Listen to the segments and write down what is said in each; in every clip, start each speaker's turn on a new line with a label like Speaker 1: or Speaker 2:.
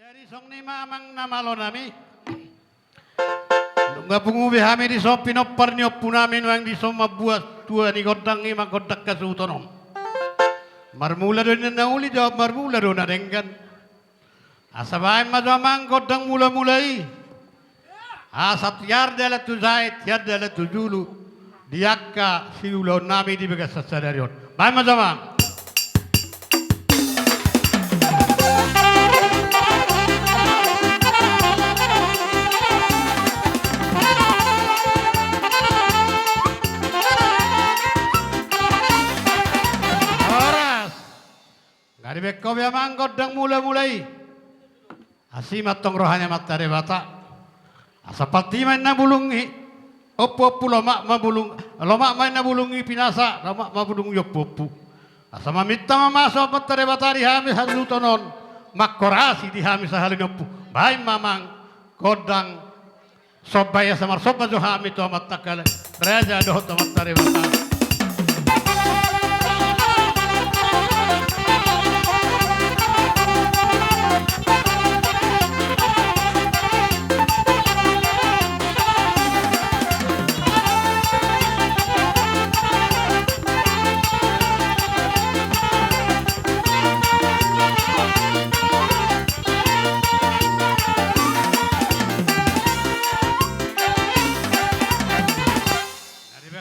Speaker 1: Dari song ni mamang namalo nami. Nungga pungubi hami di so pinopar ni opunami nuang di so mabuat tua ni godang ni magodak kasutonom. Marmula do na uli jawab marmula do na denggan. Asabay madamang godang mula-mulai. Asat yar dala tu zait yar dala tu julu. Diakka siulo nami di begas sasadarion. Bay madamang. Dari beko biamang godang mula-mulai. Asimat tong rohanya mata debata. Asapati main na bulungi. Opo-opo lomak mabulung. Lomak main na bulungi pinasa. Lomak mabulung yopopu. Asa mamita mamaso mata debata di hamis halutonon. Makorasi di hamis halinopu. Baik mamang godang sobaya samar soba jo hami to mata kale. Raja doh to mata debata.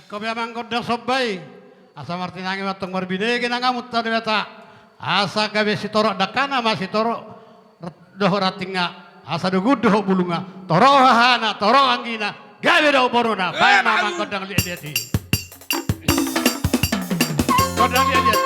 Speaker 1: Kau biamang godang sobai, asa martinangi matong marbide kena ngamut tadi beta, asa gabe si torok dakana masih torok doh ratinga, asa dugu doh bulunga, torok hahana, torok anggina, gabe doh borona, baik mamang godang lihat godang lihat.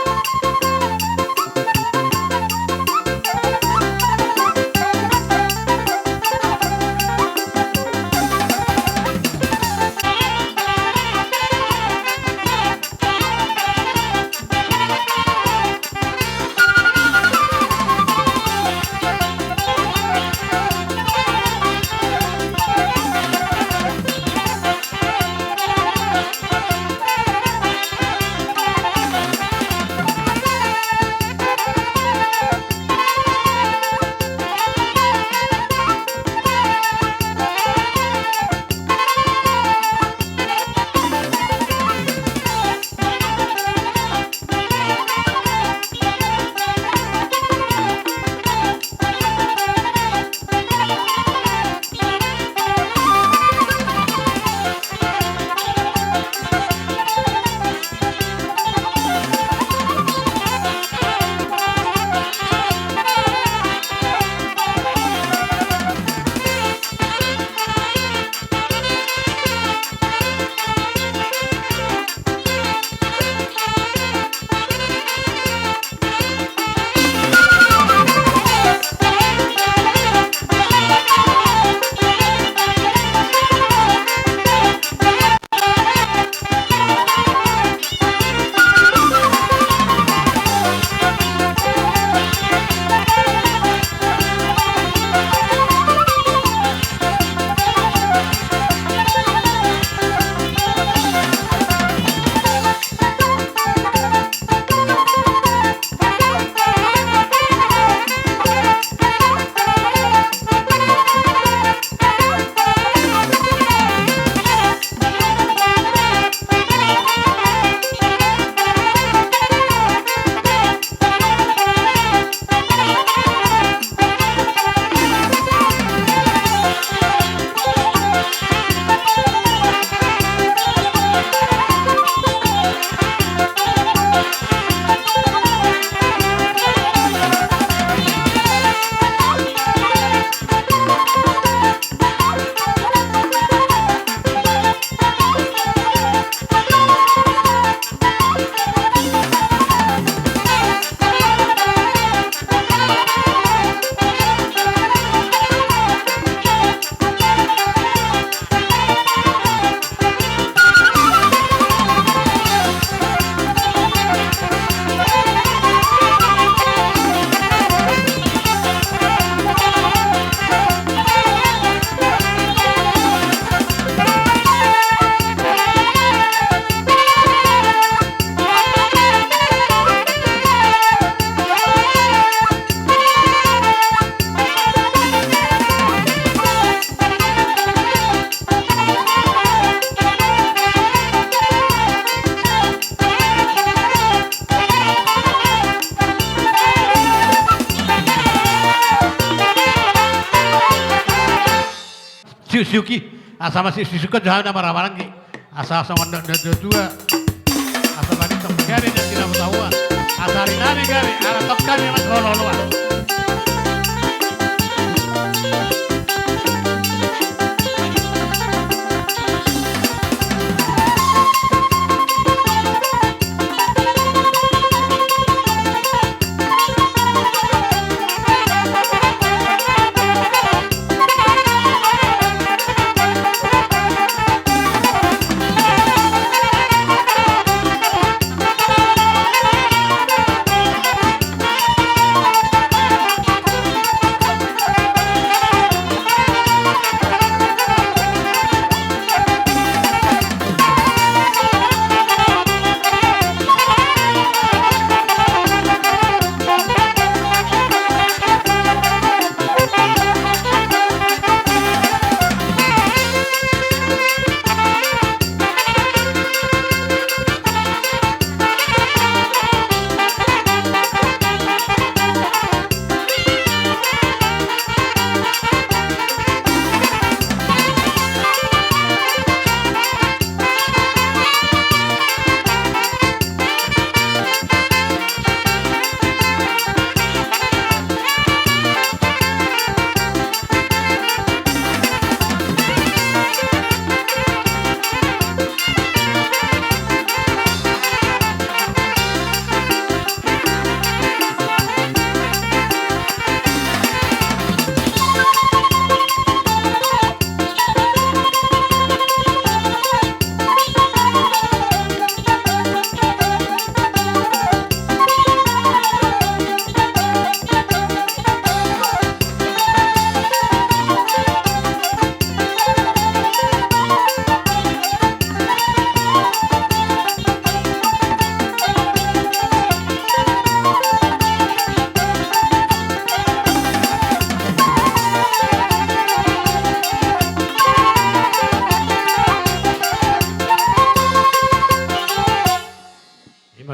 Speaker 1: Suki asa masih suka jahan nama rawalan ki asa asa wanda dua asa bani tok gari dan tidak tahu asa hari nari gari ala tok kami mas lolo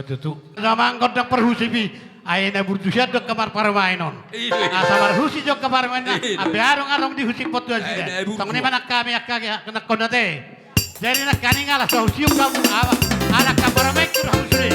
Speaker 1: Tutu sama angkot perhusipi ayeuna burdusia dok kamar parmainon asamar husi dok kamar mainon abe arong di husi pot dua sida tongni mana kami kena konate jadi nak kaningala so husium kamu ala kamar main tur husure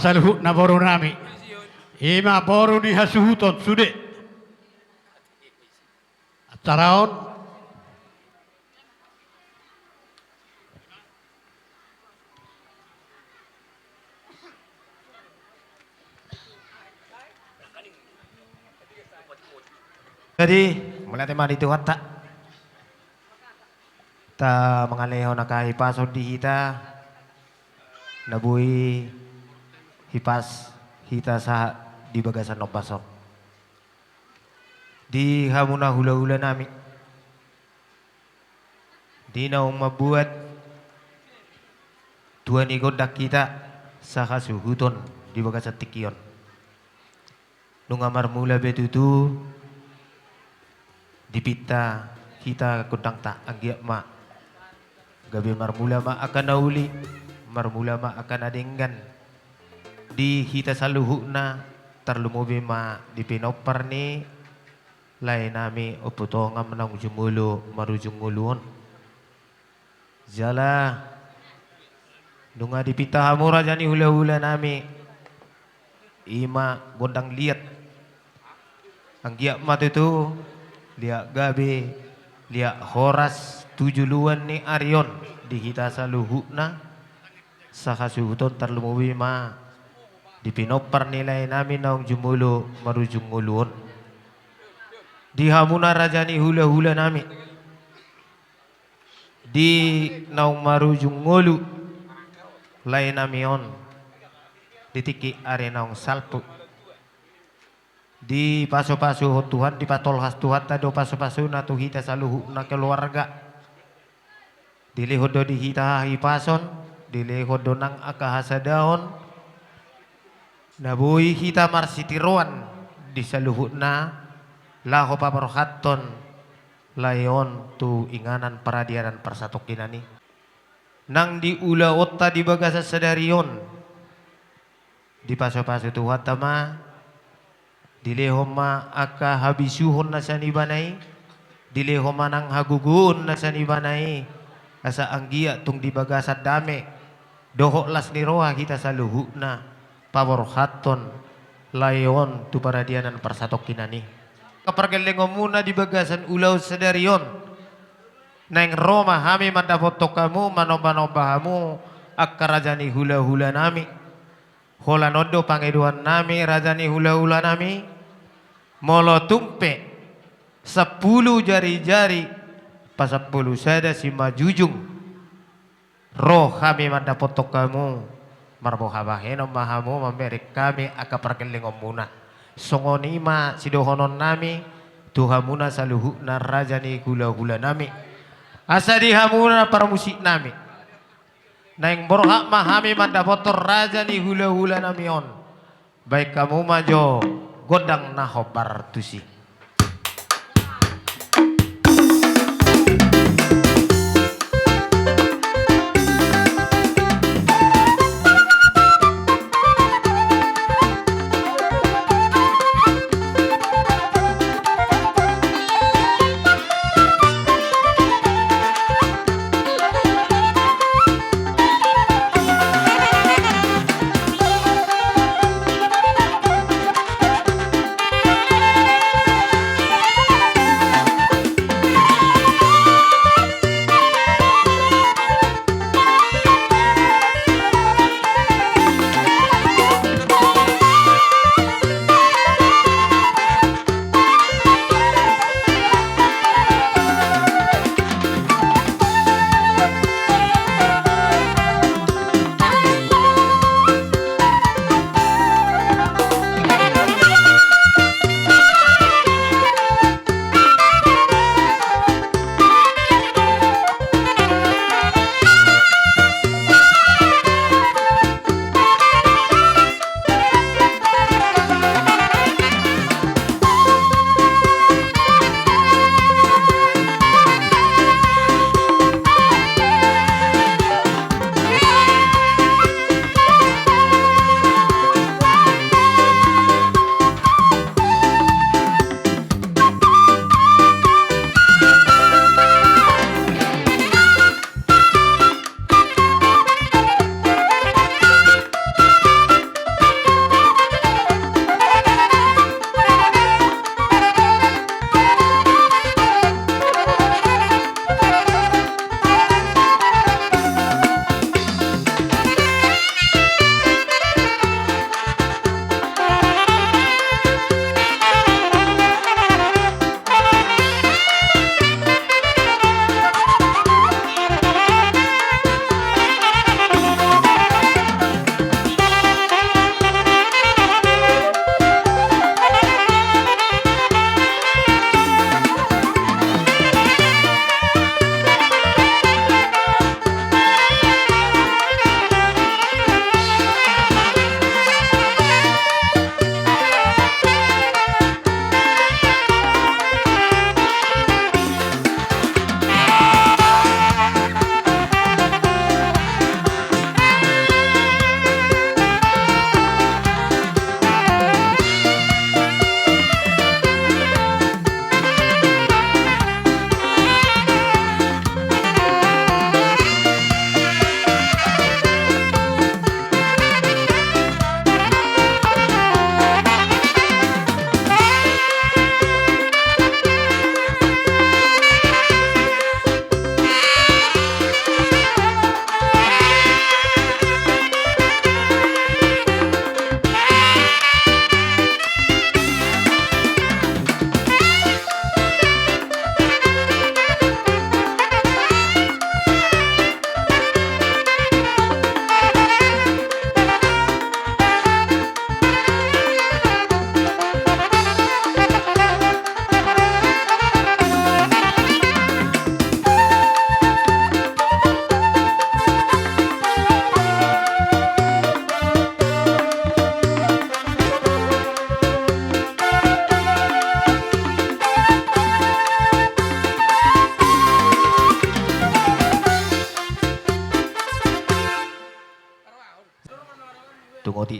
Speaker 1: saluhut na boru nami. Ima boru ni hasuhuton sude. Ataraon
Speaker 2: Jadi mulai tema itu tak ta mengaleho nakai pasod di hita nabui hipas hita sa di bagasan no pasod di hamuna hula-hula nami di naung mabuat tuan igodak kita sa kasuhuton di bagasan tikion nungamar mula betutu dipita kita kudang tak anggiak ma gabi marmula ma akan nauli marmula ma akan adenggan di kita saluhu na terlumubi ma di pinopar ni lain nami oputongam nang jumulu marujung nguluon jala nunga dipita hamura jani hula-hula nami ima gondang liat anggiak ma itu liak gabe liak horas tujuluan ni Arion di kita saluhukna sakasuhuton terlumuwi ma di pinopar nilai namin naung jumulu marujung nguluon di hamuna rajani hula-hula nami di naung marujung ngulu lain namion di tiki are naung salpu di paso-paso Tuhan di patol khas Tuhan tado paso-paso na tu hita saluhu na keluarga dilihodo di hita hipason dilihodo nang akahasadaon nabui hita marsitiruan di saluhu na laho paparhaton layon tu inganan paradianan persatokinani nang di ula otta di bagasa sadarion di paso-paso Tuhan tama dilehoma aka habisuhon na sa nibanay dilehoma nang hagugun na sa nibanay asa anggia tung dibagasat dame doho las ni roha kita sa luhu na paborhaton layon tu paradianan persatok kinani kapargalengo muna dibagasan ulaw sa darion nang Roma hami mandafoto kamu manoba-nobahamu akkarajani hula-hula nami holanodo pangeduan nami rajani hula-hula nami molo tumpe 10 jari-jari pas 10 sada si majujung roh kami mandapotok kamu marbohabaheno mahamu memberik kami aka perkelingom muna songonima sidohonon nami tuhamuna saluhu na rajani hula-hula nami asa dihamuna para musik nami naing borhak mahami mandapotor rajani hula-hula namion baik kamu majo godang nahobar tusi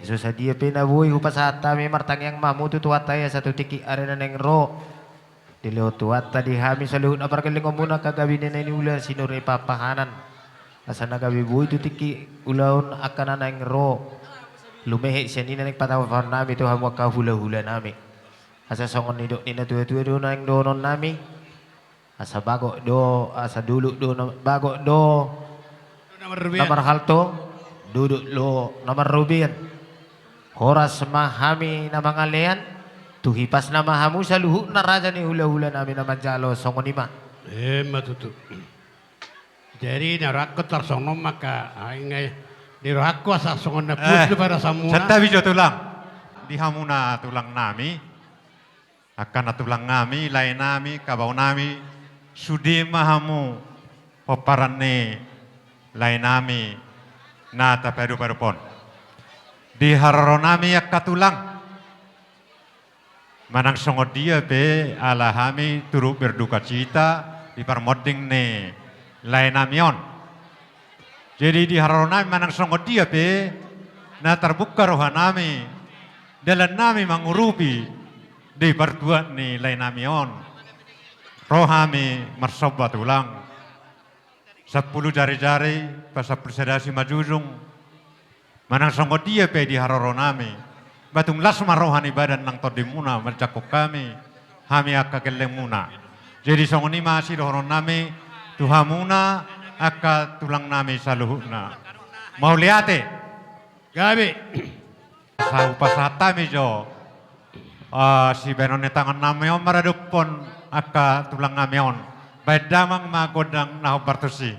Speaker 2: so sa dia pinabuhi hupasata may martang yang mamu tutuatay sa tutiki arena neng ro. Dilo tuata di hami sa luhut na pargaling muna kagabi na ula sinuri papahanan. Asa nagabi buhi tutiki ulaon akan na neng ro. Lumehe siya ni na nagpatawar nami to hamwag kahula-hula nami. Asa songon ni do ni na tuwa-tuwa do na yung donon nami. Asa bago do, asa dulu do bago do. Nomor halto, duduk lo nomor rubian. Horas mahami na mga lean, tuhipas na mahamu sa luhut na raja ni hula-hula namin na manjalo songonima.
Speaker 1: Matutu. Jadi narakot tarsongon maka ingay dirakko sa songon na puso para sa muna.
Speaker 3: Santa video tulang. Di hamuna tulang nami. Akan na tulang nami, lain nami, kabaw nami. Sudi mahamu paparan ni lain nami na taperu-peru pon. Di hararo nami yak katulang. Manang songod dia be ala hami turu berduka cita di parmoding ne lain namion. Jadi di hararo nami manang songod dia be na terbuka roha nami dalam nami mangurupi di berduat ni lain namion. Rohami marsobat ulang. 10 jari-jari, pas 10 sedasi majujung. Manang songgo dia pe di haroro nami. Batung las marohani badan nang todimuna mercakuk kami. Hami akka geleng muna. Jadi songgo ni masih rohon nami. Tuhamuna akka tulang nami saluhuna. Mau liate?
Speaker 1: Gabi.
Speaker 3: Sa upasata mi jo. Si benone tangan nami om maradupon akka tulang nami on. Baik damang magodang naho bartusi.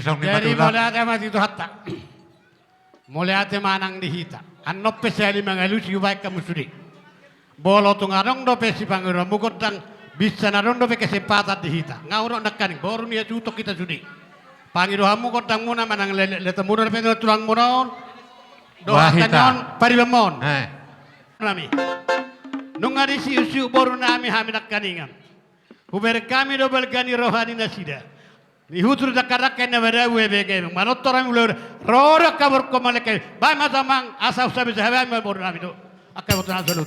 Speaker 1: Jadi mulai ate mati itu hatta. Mulai ate manang dihita. Anno pesali mangalusi baik kamu sudi. Bolo tungarong do pesi pangiro mukot dang bisa narong do pe kesempatan dihita. Ngaurok nakani baru nia cutok kita sudi. Pangiro hamu kotang muna manang leta muna pe tulang munaon. Do kanyon paribamon. Nami. Nung ari siu baru nami hami nakaningan. Huber kami do belgani rohani nasida. Ni hutru dakarak na mera webe ke manotora mi lor rora kabur ko maleke ba matamang asa usabe sahabe mi bor nami do akai botana salut.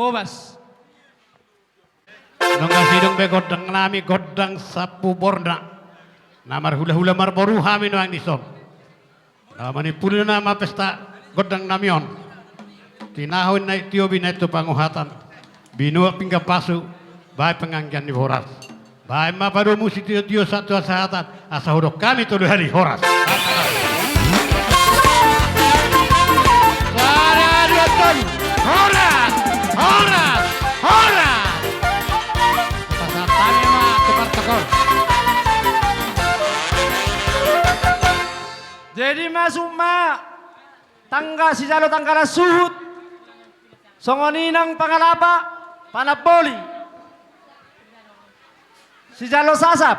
Speaker 4: bobas.
Speaker 1: Nung asidong be godang nami godang sapu borna. Namar hula-hula marboru hami no ang nison. Namani pulo na mapesta godang namion. Tinahon na itiobi na ito panguhatan. Binuwa pingga pasu. Bahay penganggian ni Horas. Bahay mapadumu si tiyo satu asahatan. Asa hudok kami tulu hari Horas. Suara dua ton. Horas! Horas! Horas! Pasal tani mah tukar tekor.
Speaker 4: Jadi masuk ma tangga si jalo tangga suhut. Songoninang pangalapa panapoli. Si jalo sasap.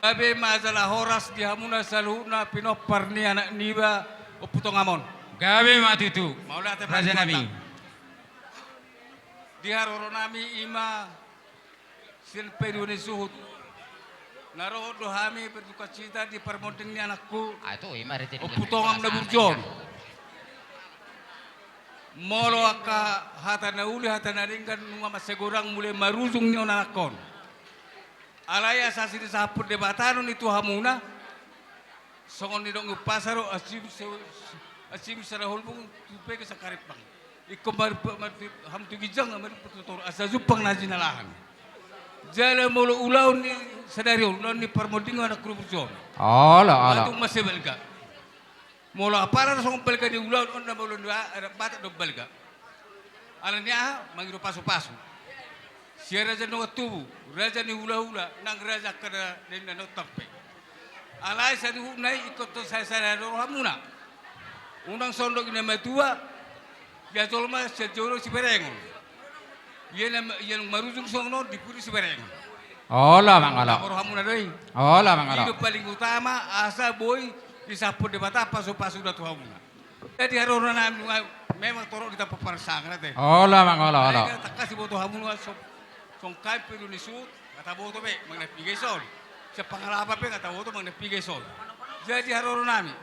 Speaker 5: Gabi masalah Horas di hamuna saluna pinopar ni anak niba oputong amon.
Speaker 6: Gabi mati tu.
Speaker 5: Maulah te
Speaker 6: Raja Nabi.
Speaker 5: Di haroro nami ima silpedu ni suhut. Naro do hami berduka cita di permodeng ni anakku.
Speaker 6: Itu imar itu.
Speaker 5: Oputong am na burjon. Molo aka hata na uli hata na ringkan nunga masegorang mulai maruzung ni onanakon. Alaya sasiri saput debatanon itu hamuna. Songon ni dong pasaro asim sarahul bung tupe ke sakaripang. Iko ham tu gijang amar pututor asa zupang najinalahan. Jala molo ulaw ni sadario non ni permodingan anak kurupjon.
Speaker 6: Ala.
Speaker 5: Atung masih belga. Molo apara song belga di ulaw on na molo ada batak do belga. Alanya mangiro pasu-pasu. Si raja no tubu, raja ni hula-hula nang raja kada den no tape. Alai sa nai ikut to saya ro hamuna. Unang sondok ina matua ya tolma se joro si berengon. Yang marujung songno dipuri si berengon.
Speaker 6: Ala mangala.
Speaker 5: Ro hamuna doi.
Speaker 6: Ala mangala.
Speaker 5: Itu paling utama asa boy disaput de bata pasu-pasu da tu hamuna. Jadi harona memang torok kita peparsang nate.
Speaker 6: Ala mangala ala.
Speaker 5: Tak kasih boto hamuna song kai peru ni sut kata boto be mang napigay sol. Sa pangalapa pe kata boto mang napigay sol. Jadi haroro nami.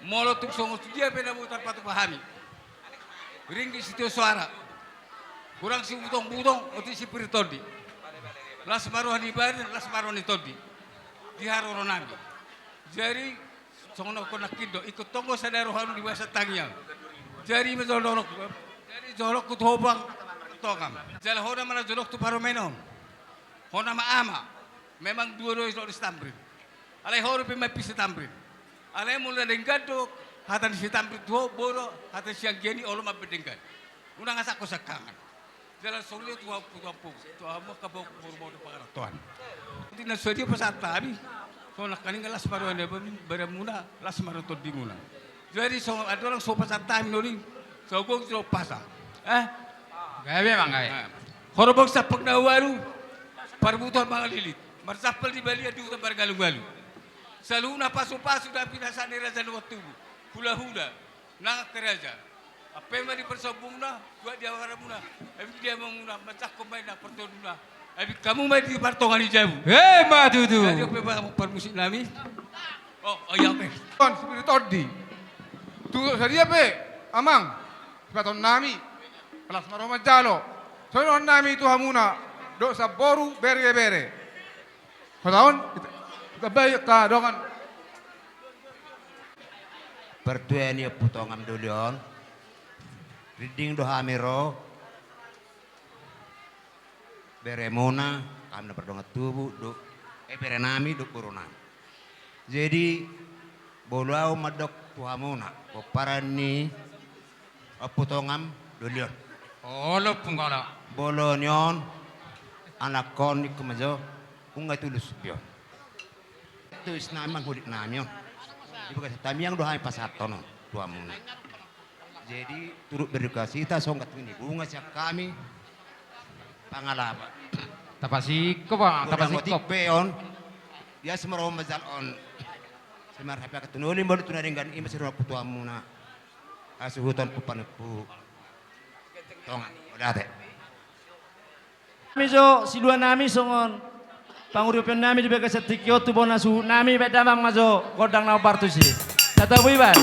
Speaker 5: Molo tuk song dia pe na butar patu pahami. Ringgi sitio suara. Kurang si butong-butong oti si piritodi. Las maro hani bar las maro ni todi. Di haroro nami. Jadi song no ko nakido ikut tonggo sa daro hanu di basa tangyang. Jadi mezolorok. Jadi jorok ku thobang tongam. Jala hona mana jorok tu paromenon. Hona maama. Memang dua-dua isok di stambrin. Alai horo pe mapis stambrin. Alai mula dengkado hatan si stambrin tuho boro hatan siang geni olo mabedengkad. Unang asak ko sakangan. Jala solio tuha pu. Tuha mo kabok borbo de pangaratuan. Hindi na swedi pa sa tabi. So nakaning las maro ne beramuna las maro to dimuna. Jadi so ada orang sopa sa tabi nori. So gong so pasang.
Speaker 6: Gabi mangai.
Speaker 5: Horobog sa pagnawaru, parbuton mga lilit. Marsapal di Bali adu sa bargalu-galu. Sa luna paso-paso na pinasa ni Raja Nuwat Tubo. Hula-hula, nakakaraja. Apa yang dipersobong na, buat dia warna muna. Abi dia muna, macak kumay na, perton na. Abi kamu may di partongan ni Jabu.
Speaker 6: Mati tu.
Speaker 5: Jadi apa yang permusik nami? Oh, iya pe.
Speaker 7: Kon spiritodi. Tu sadia pe amang. Paton nami. Kelas maroma jalo. Sono nami tu hamuna do sa boru bere. Pataon kita bayi ka dongan.
Speaker 2: Pertuan ya putongam dulion. Reading do hamiro. Beremona kami na perdongat tubuh do bere nami do corona. Jadi bolau madok tuhamuna koparani putongam dulion.
Speaker 6: Ala punggala.
Speaker 2: Bolonyon anak kon ikumajo unga tulus bion. Itu isnaman hulit namyon. Ibu kata tamiyang dohai pasatono tuamuna. Jadi turut berduka cita songkat ini bunga siap kami pangalaba.
Speaker 6: Tapasik ko ba? Tapasik ko.
Speaker 2: Peon dia semaro mazal on. Semar happy katunulin baru tunaringgan ima sira tuamuna. Asuhutan pupanepu. Tongan, udah teh.
Speaker 4: Mijo si dua nami songon panguripan nami di bagas tikyo tu bona su nami bedamang majo godang na partusi. Kata buiban.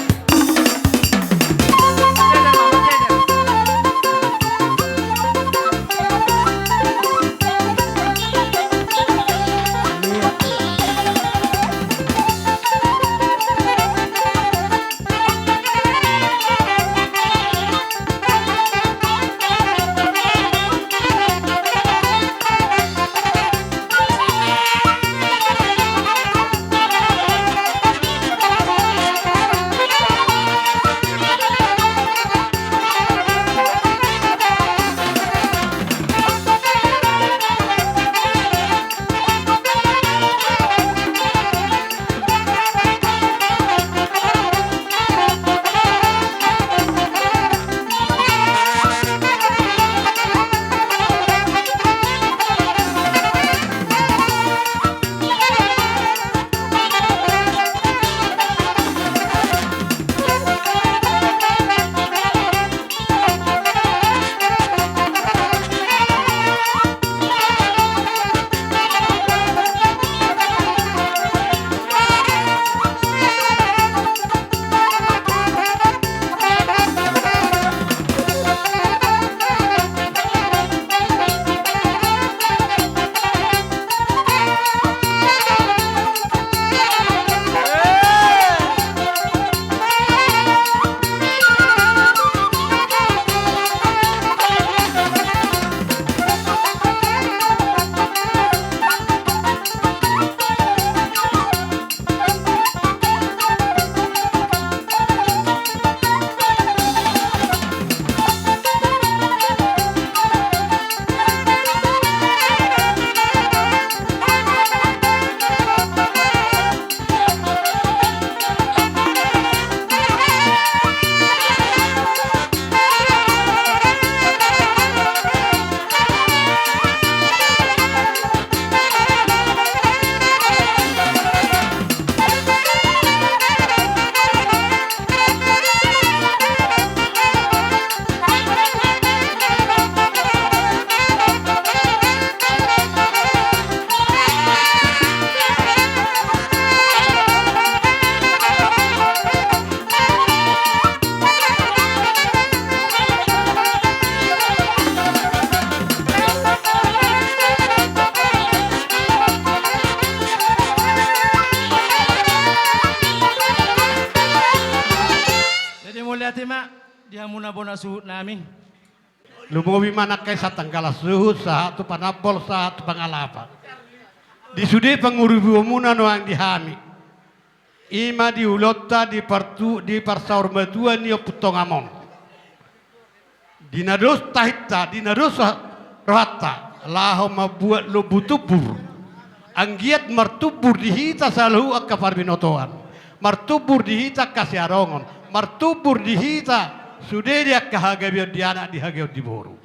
Speaker 4: mak dihamuna bona suhut nami.
Speaker 1: Lumobi mana kay sa tanggala suhut sa tu panapol sa tu pangalapa. Di sudi pangurubu muna no ang dihami. Ima di ulotta di parsaur matua ni putongamon. Dinados tahita dinados rohatta laho mabuat lo butubur. Anggiat martubur dihita salahu akka parbinotoan. Martubur dihita kasiarongon. Martubur dihita sudah dia kahagabion di anak dihagabion di boru.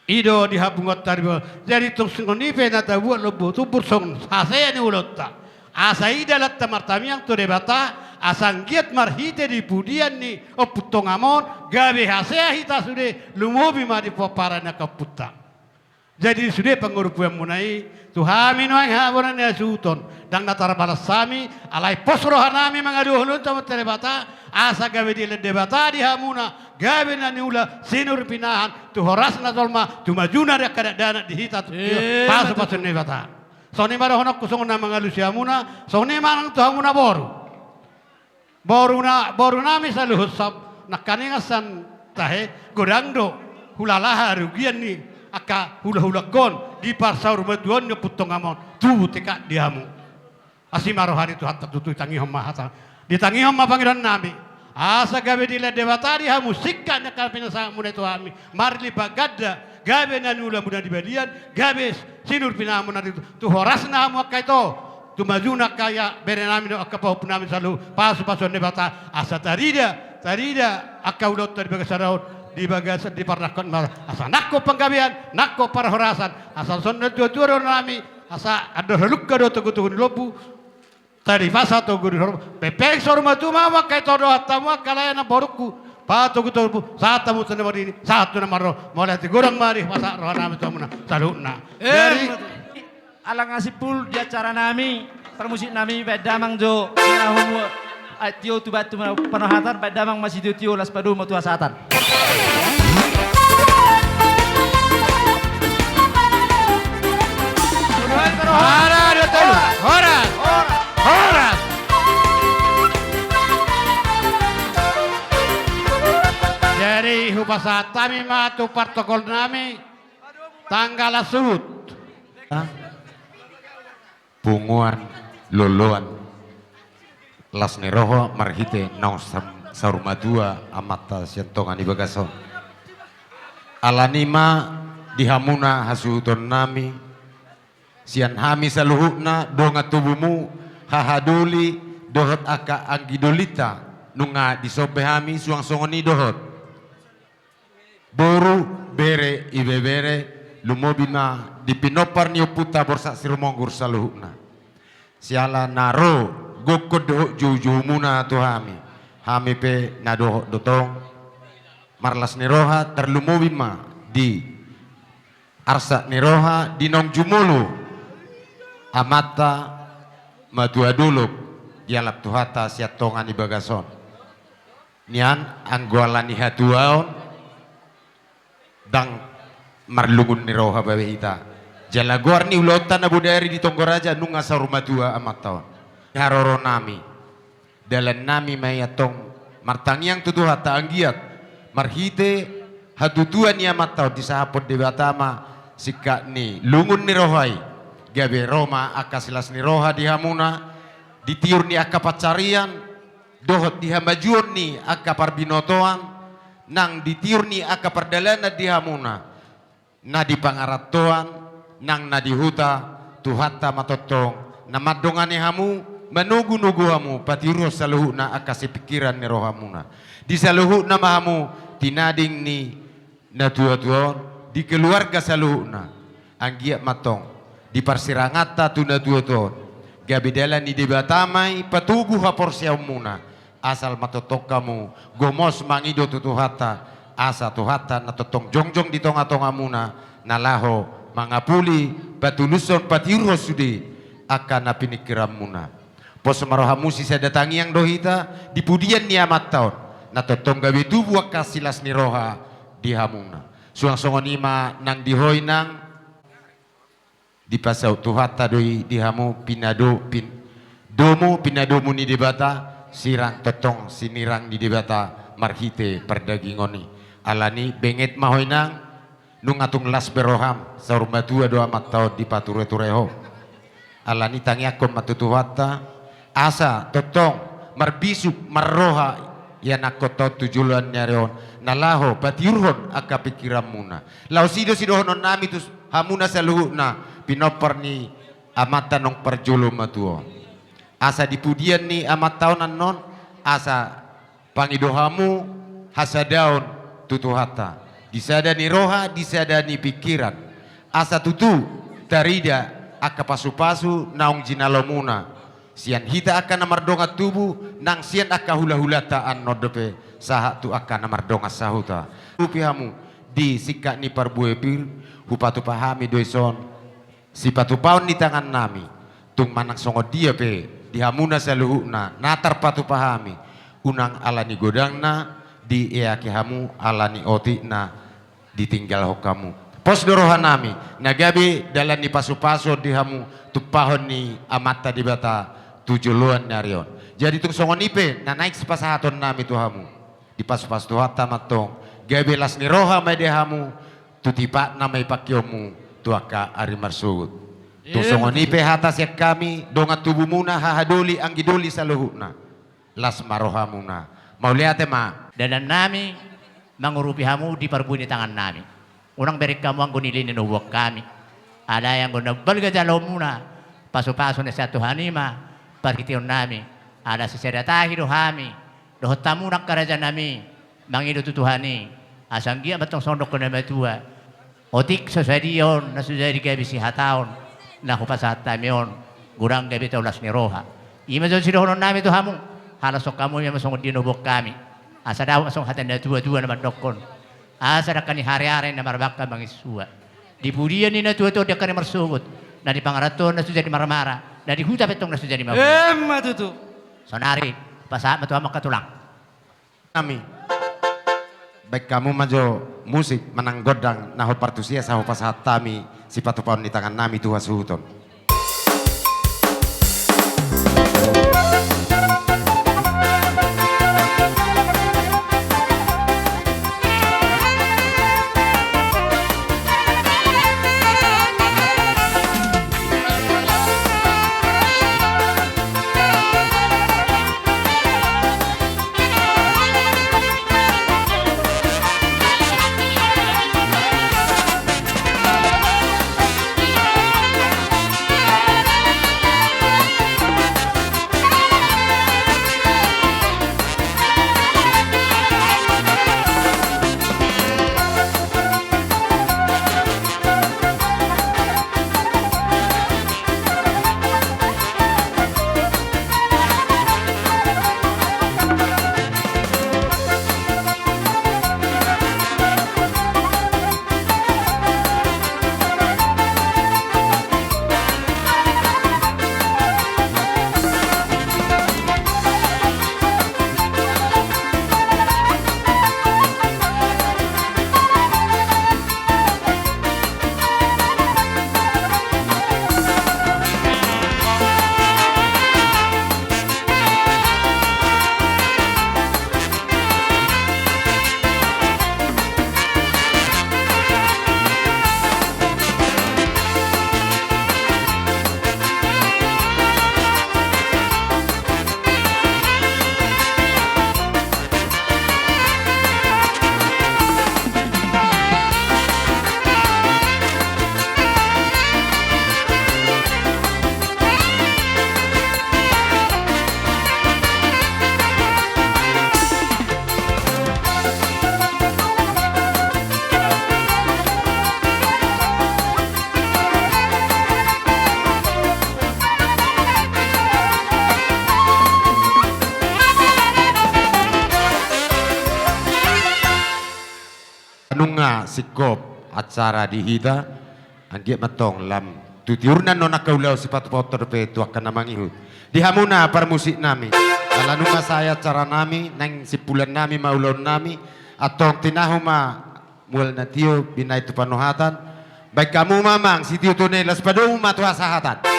Speaker 1: Ido dihabungot taribo. Jadi tung singoni pena tabuat lo butubur song hasaya ni ulotta. Asa ida latta martamiang to debata asanggiat marhite di pudian ni oputongamon gabe hasaya hita sudah lumobi ma di paparana kaputta. Jadi sudah pengurupu yang munai tuhami noang haburan ya suton dang natar balas sami alai posrohanami mangadu hulun tamu terebata asa gawe di debata di hamuna gawe na niula sinur pinahan tu horas na dolma tu majuna dia kada dana di hita tu pasu pasu debata soni mara honok kusong na mangalu si hamuna soni marang tu hamuna boru nami salu husab nakaningasan tahe godangdo hulalaha rugian ni aka hula-hula gon di parsaur maduan nya putongamon tu teka diamu asimaro hari tu hatta tutu tangi homma hata ditangi homma pangiran nami asa gabe dile dewata di hamu sikka nya kalpina sa muna tu ami marli bagadda gabe na nula muna di badian gabe sinur pina muna tu horasna hamu akaito tu majuna kaya berenami do akapa punami salu pasu debata asa tarida aka ulot dari bagasaraut di bagasan di parnakon asa nakko panggabian nakko parhorasan asal sonda dua nami asa ada relukka do tugu lopu tadi fasa to guru pepek sorma tu mama kai todo hatama kalaya na boruku pa tugu sata mu tene bari satu na maro mulai ti gurang mari masa roh nami to muna saluna dari
Speaker 4: Alang asipul di acara nami permusik nami bedamang jo nahumu atio tu batu panahatan bedamang masih tio las padu matu asatan.
Speaker 1: Horas. Jadi hubasa tami matu protokol nami tanggal suhut.
Speaker 8: Punguan loloan las neroho marhite naos sarumadua amata siantongan ibagaso alanima dihamuna hasuhuton nami sian hami saluhukna donga tubumu hahaduli dohot aka anggidolita nunga disobe hami suang songoni dohot boru bere ibebere lumobina dipinopar niyo puta borsa sirmonggur saluhukna siala naro gokod juju muna tu hami pe nadoh dotong marlas niroha terlumubima di arsa niroha di nong jumulu amata matua duluk dialap tuhata siatongan di bagason nian anggoala ni hatuaon dang marlungun niroha babe ita jalagor ni ulotan abu dari di Tonggoraja nunga sarumatua amataon haroro nami dalan nami mayatong martangiang tutu hata anggiat marhite hatutuan ni amatau di sahapot de batama sika ni lungun ni rohai gabe roma akasilas ni roha di hamuna ditiur ni akka pacarian dohot di hamajuon ni akka parbinotoan nang ditiur ni akka pardalana di hamuna na di pangaratoan nang na di huta tuhata matotong na madongane hamu menugu-nugu hamu patiru saluhu na akasi pikiran ni rohamuna di saluhu na mahamu tinading ni na tua-tuon di keluarga saluhu na anggiak matong di parsirangata tu na tua-tuon gabidala ni debatamai patugu hapor siamuna asal matotok kamu gomos mangido tutuhata asa tuhata na totong jongjong di tonga-tonga muna nalaho mangapuli patuluson patiru sudi akan napinikiram muna pos marohamu sisa datangi yang dohita di pudian ni amat tahun na totong gawe tubuh kasilas ni roha di hamuna suang songonima nang dihoy nang di pasau tuhata doi di hamu domu pinadomu ni debata sirang totong sinirang di debata marhite perdagingoni alani benget mahoinang nung atung las beroham saruma tua doa matau di pature tureho alani tangiakon matutuhata asa totong marbisuk marroha yan akotot tujuluan nyareon nalaho patiurhon aka pikiran muna lau sido-sidohon nami tus hamuna saluhuna pinopar ni amata nong perjulu matuo asa dipudian ni amat tahunan non asa pangidohamu hasadaun tutuhata disadani roha disadani pikiran asa tutu tarida aka pasu-pasu naung jinalomuna sian hita akan namardonga tubuh nang sian aka hula-hulataan nodepe saha tu akan namardonga sahuta upihamu di sikak ni parbuepir hupatu pahami doison si patu paun di tangan nami tung manang songo dia pe dihamuna saluhuna natar patu pahami unang alani godangna di eake hamu alani otikna ditinggal hokamu pos dorohan nami nagabe dalan ni pasu-paso dihamu tupahon ni amata di bata tujuluan narion jadi tung songo nipe na naik sepasahaton nami tuhamu di pasu-pasu tuhata matong gabe las ni roha mai dehamu tutipa namai pakyomu tuaka ari marsud tung songo nipe hatas yak kami donga tubuh muna hahadoli anggidoli saluhuna las marohamuna mau lihat ma
Speaker 9: dadan nami mangurupi hamu di parbuni tangan nami unang berik kamu ang gunilin nuwak kami ada yang guna balga jalo muna paso-paso na sa tuhanima parkitiyon nami ada seseratahi dohami dohotamu nak karajan nami mangido tutuhani asang gia batong sondok ko na matua otik sosadiyon na susadi gabi si hataon na kupasat tamion gurang gabi taulas ni roha ima jon sidohonon nami tuhamu halasok kamu yang masong dinubok kami asa daw masong hatan na tua-tua na mandokon asa na kani hari-hari na marbaka mangisua di budian ni na tua-tua dia kani marsugut na di pangaraton na sudah di marmara na di huta petong na sudah di mabu
Speaker 4: Matutu.
Speaker 9: sonari pasahat matuha makatulang
Speaker 8: nami baik kamu majo musik menang godang naho partusia saho pasahat tami si patu paun di tangan nami tuha suhuton nunga sikop acara di hita angge matong lam tutiurna nona kaulau sipatu potor pe tu akan namangihu di hamuna par musik nami ala nunga saya cara nami nang sipulan nami maulon nami atong tinahuma mul natio binai tu panohatan baik kamu mamang si tiu tune las padu matua sahatan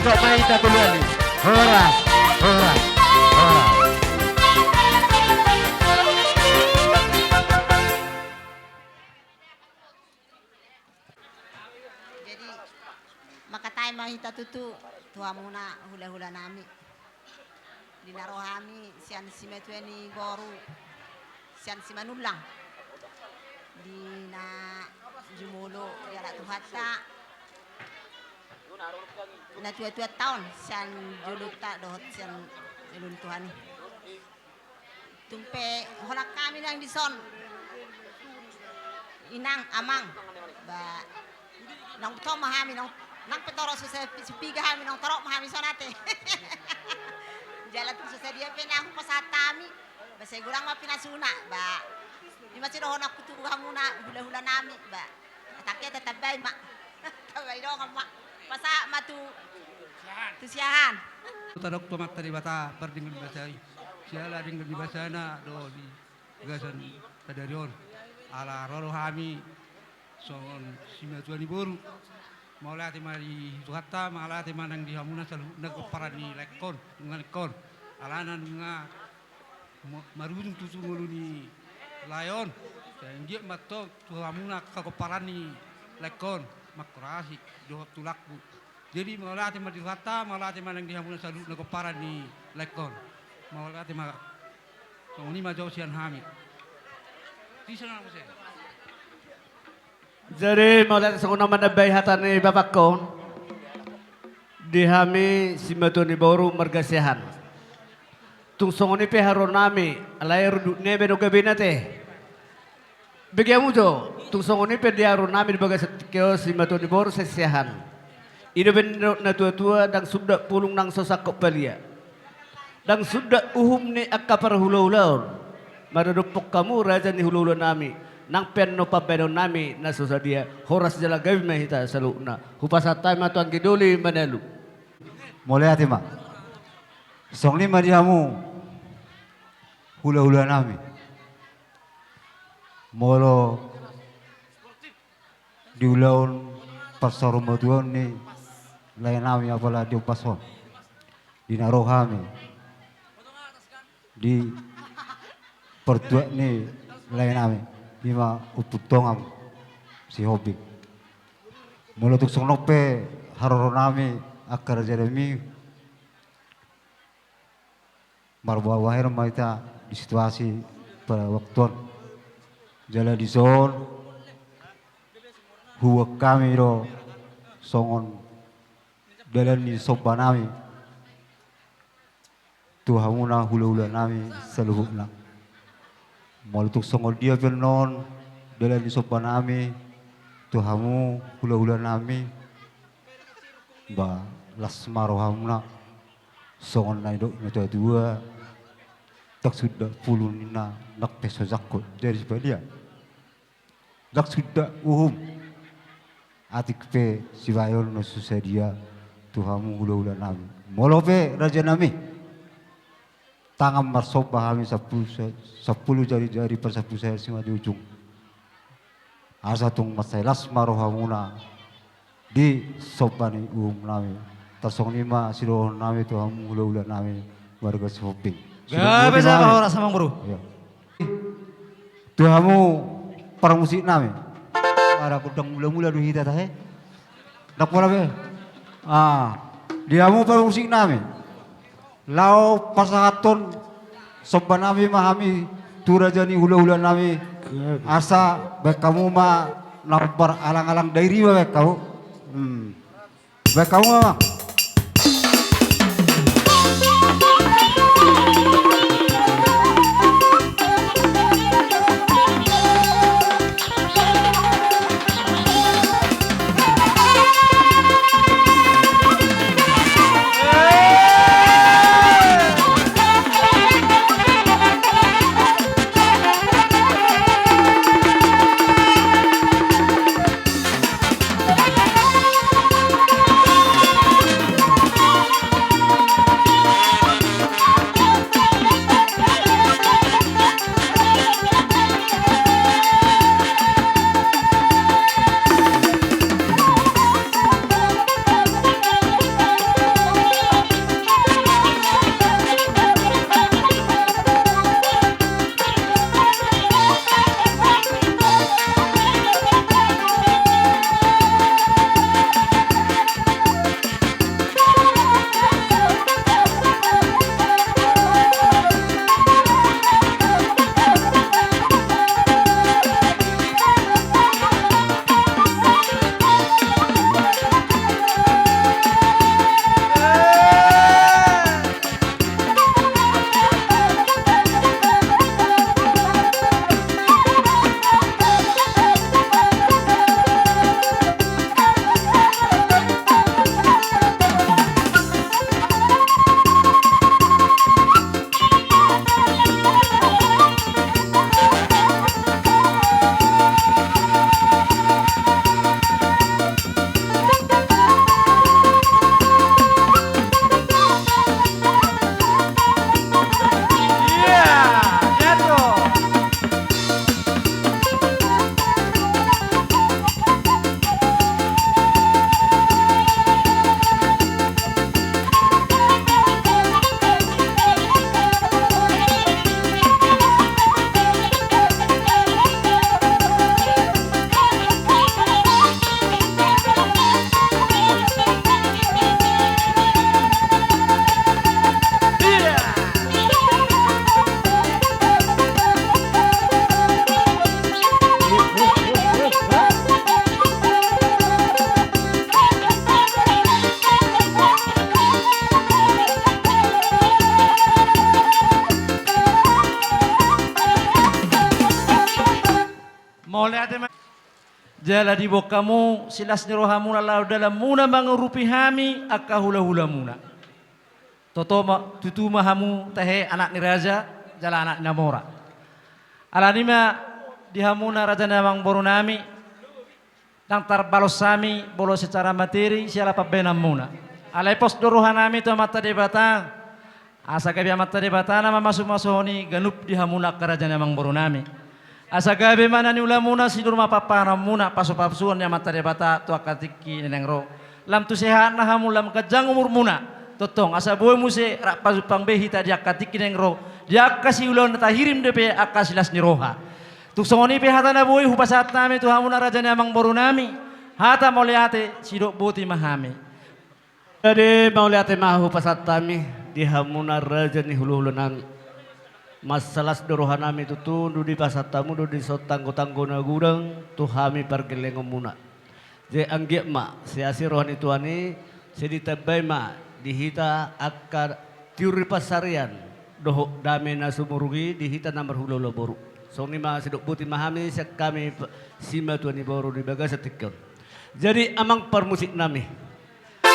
Speaker 2: untuk Maita Tuliani. Horas, horas, horas.
Speaker 10: Jadi makatay mahita tutu tuha muna hula-hula nami. Dinarohami sian si Metweni Goru sian si Manulang. Dina jumulo yara tuhata. Na tua-tua tahun sian juluta dohot sian ilun Tuhan. Tumpe holak kami nang dison. Inang amang ba nang to mahami nang petoro susah piga hami nang torok mahami sonate. Jalan tu susah dia penang pasatami basa gurang ma pinasuna ba di masih dohon aku tu hamuna hula-hula nami ba takya tatabay ma tabay do ma pasa matu tu siahan
Speaker 5: Tarok tomat tadi bata perdingin basai. Siala dingin di basana do di gasan tadarion. Ala roro hami son simatuan di boru. Maulati mari tuhata malati manang di hamuna salu nagparani lekon dengan lekon. Alana nga marunung tutu nguluni layon. Dia mato tuhamuna kakoparani lekon makrasi dohop tulakbu. Jadi maulati mari tuhata malati manang di hamuna salu nagparani lekon. Maulati ma so ni ma jausian hami. Di sana mo saya.
Speaker 11: Jadi maulah senguna manabay hatan ni bapak ko dihami si matuni baru margasihan. Tung songoni pe haron nami alay rudu nebe no gabinate. Bagaimana jo tung songoni pe dia haron nami bagas keo si matuni baru sesihan. Ida ben na tua-tua dang sudah pulung nang sosak balia. Dang sudah uhum ni akapar hulaulaun. Maradupok kamu raja ni hulaula nami. Nang pen no papeno nami na susadia horas jala gabi mahita saluna hupasatay matuan kiduli manelu
Speaker 3: Mulai hati mak. Song ni mariamu hula-hula nami. Molo diulaun pasarum matuan ni lain nami apalah di pason di narohami di pertua ni lain nami. Ima ututongam si hobi. Mula tuk songnope haroronami akar jeremi marwa wahir maita di situasi pada waktu jala di zon huwa kami ro songon dalam di sobanami tuhamuna hula-hula nami seluhukna. Malutuk songol dia benon dalam di sopan nami tuhamu hula-hula nami ba lasmaro hamuna songon na idok ina dua tak sudah pulun nina nak peso zakot dari sebalia tak sudah atik pe siwayon no susadia tuhamu hula-hula nami molope raja nami tangan marsob bahami 10 jari-jari per 10 saya sima di ujung. Asa tung masailas marohamuna di sobani nami. Tersong lima siroh nami tuhamu hula-hula nami warga soping.
Speaker 4: Gak bisa kau rasa mang bro.
Speaker 3: Tuhamu para musik nami. Para kudang mula-mula duhita tahe. Nak pola be. Diamu para musik nami. Lau pasahaton soban nami mahami turajani hula-hula nami asa baik kamu ma nambar alang-alang dairi baik kamu baik kamu mah
Speaker 4: Mulai ate jala di bokamu silas nirohamu lalau dalam muna mengurupi hami akka hula-hula muna. Toto tutu mahamu tehe anak ni raja jala anak namora. Alanima dihamuna raja namang borunami nang tarbalos sami bolo secara materi siala pabenam muna. Alai pos dorohanami to mata debata asa gabi mata debata nama masuk-masuk ganup dihamuna karaja namang borunami. Asa gabi mana ni ulamuna sidur mapapana muna pasu-pasuan yang mata debata tu akatiki neneng ro. Lam tu sehat na hamu lam kajang umur muna. Totong asa boy muse rak pasu pangbehi tadi akatiki neneng ro. Dia kasih ulon tahirim depe akasilas ni roha. Tu songoni pe hatana boy hupasat nami tu hamuna raja namang borunami. Hata moliate sidok boti mahami.
Speaker 11: Jadi mauliate mahu pasat kami di hamuna raja ni hulu-hulu nami. Masalah dorohanami itu tundu di pasat tamu di sotanggo-tanggo na gudang tu hami pergeleng muna. Je anggiak ma siasi rohani tuani sedita bay ma dihita akar tiuri pasarian doho dame na sumurugi dihita nomor hulolo boru. So ni ma sidok buti mahami siak kami sima tuani boru di bagas setikon. Jadi amang permusik nami.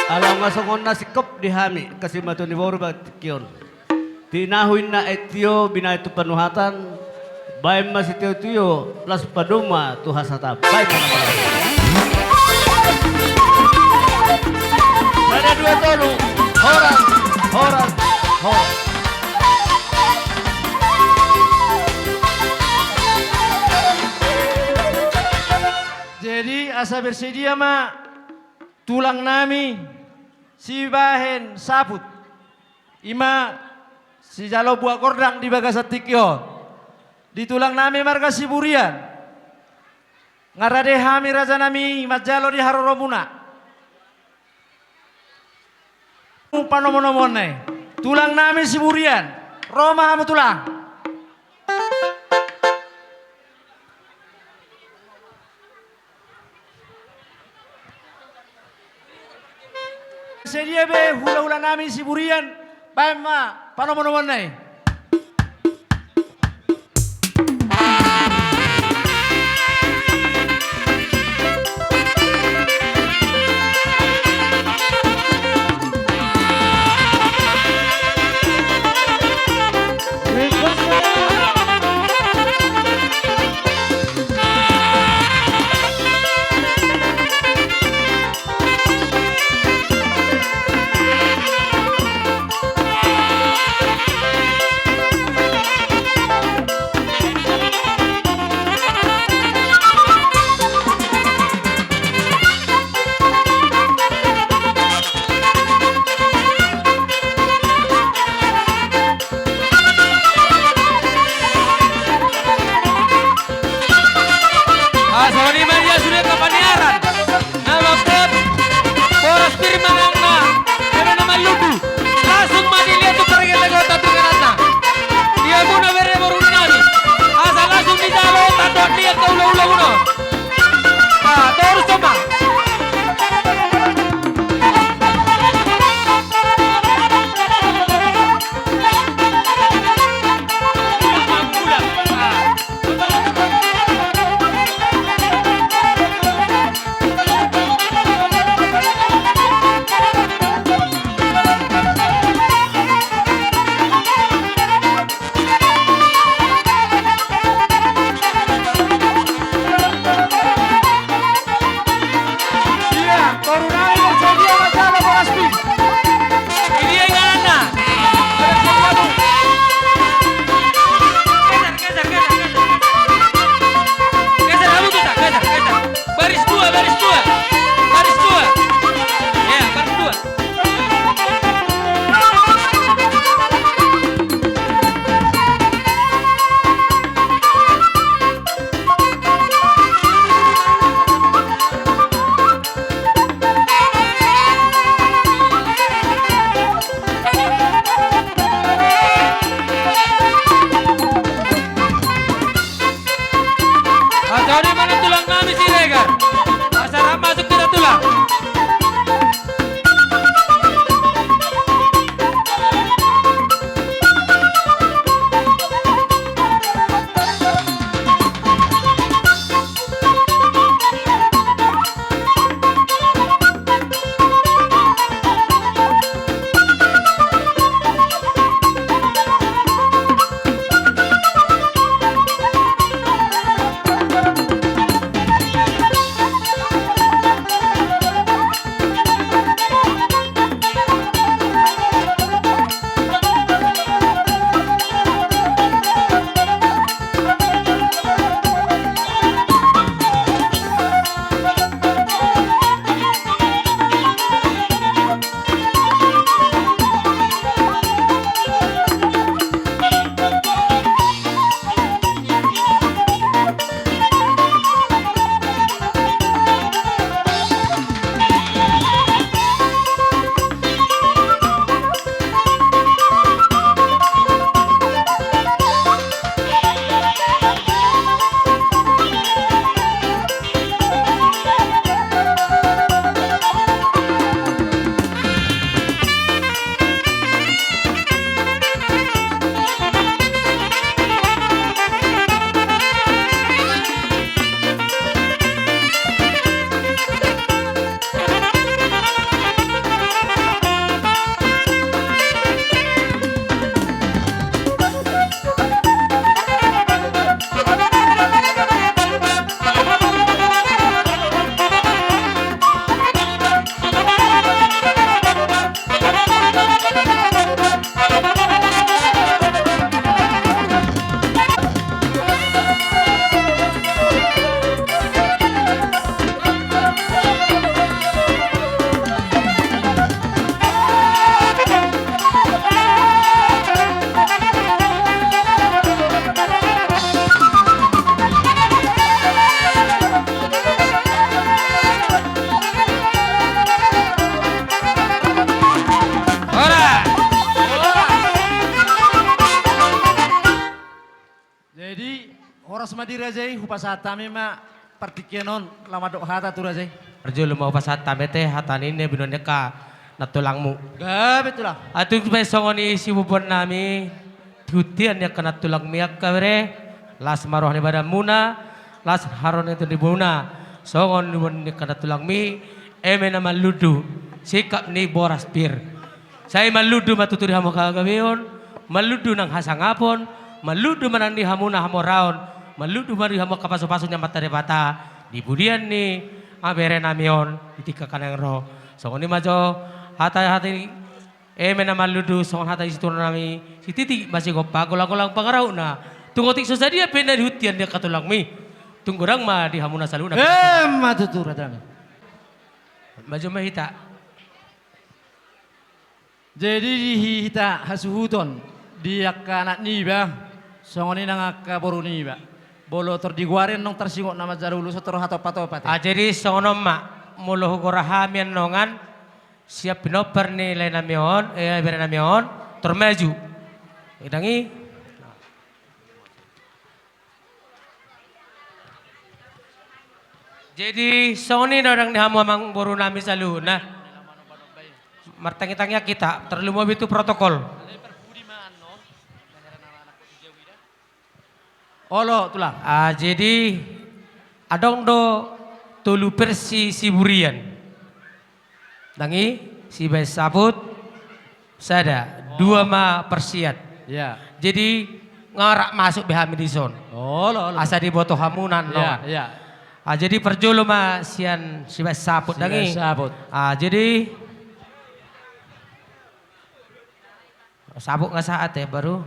Speaker 11: Alam ngasongon nasikop dihami kasima tuani boru batikion. Tinahuin na etio bina itu penuhatan baik masih tio plus paduma tu hasata baik ada dua tolu orang
Speaker 4: jadi asa bersedia ma tulang nami si bahen saput ima si jalo buah kordang di bagasatikyo di tulang nami marga siburian ngarade hami raja nami majalo di haroromuna panomonomone tulang nami siburian Roma hamu tulang sedia be hula-hula nami siburian Pema, panomonomon nai. pasatami ma partikenon lama dok hata tu razai.
Speaker 2: Arjo lu mau pasatami teh hatanin ne binonnya ka natulangmu.
Speaker 4: Ga betul lah.
Speaker 2: Atung besongoni isi bubon nami tutian ya kena tulang miak kabere las maroh ni badan muna las haron itu di muna songon ni kena tulang mi eme nama ludu sikap ni boras pir saya maludu matuturi hamo kagabeon maludu nang hasangapon maludu manang di hamuna hamo raon maludu mari hamo kapaso-paso nya mata bata di budian ni abere namion itika kanang ro songon ni majo hata-hati eme nama ludu songon hata isi turun nami si titi masih gopa golang-golang pangarau na tunggu tik susah dia pena di hutian dia katulang mi tunggu orang mah di hamuna saluna
Speaker 4: Matutur radami.
Speaker 2: maju mahita
Speaker 4: Jadi dihita hasuhuton dia anak ni ba songoni nang ka boru ni ba bolo terdiguarin nong tersingok nama jarulu setor hato pato pati.
Speaker 2: jadi songonom ma muluh gorahamian nongan siap pinoper ni lain namion bere namion termaju idangi jadi songoni orang di hamu amang boru nami saluna martangi-tangi kita terlalu mau itu protokol.
Speaker 4: Olo tulang.
Speaker 2: Jadi adong do tulu persi siburian. Dangi si bay sabut sada dua ma persiat.
Speaker 4: Ya.
Speaker 2: Jadi ngarak masuk behami di zon.
Speaker 4: Olo.
Speaker 2: Asa di boto hamunan no.
Speaker 4: Ya.
Speaker 2: Jadi perjolo ma sian si bay sabut dangi.
Speaker 4: Sabut.
Speaker 2: Jadi sabuk nggak saat ya baru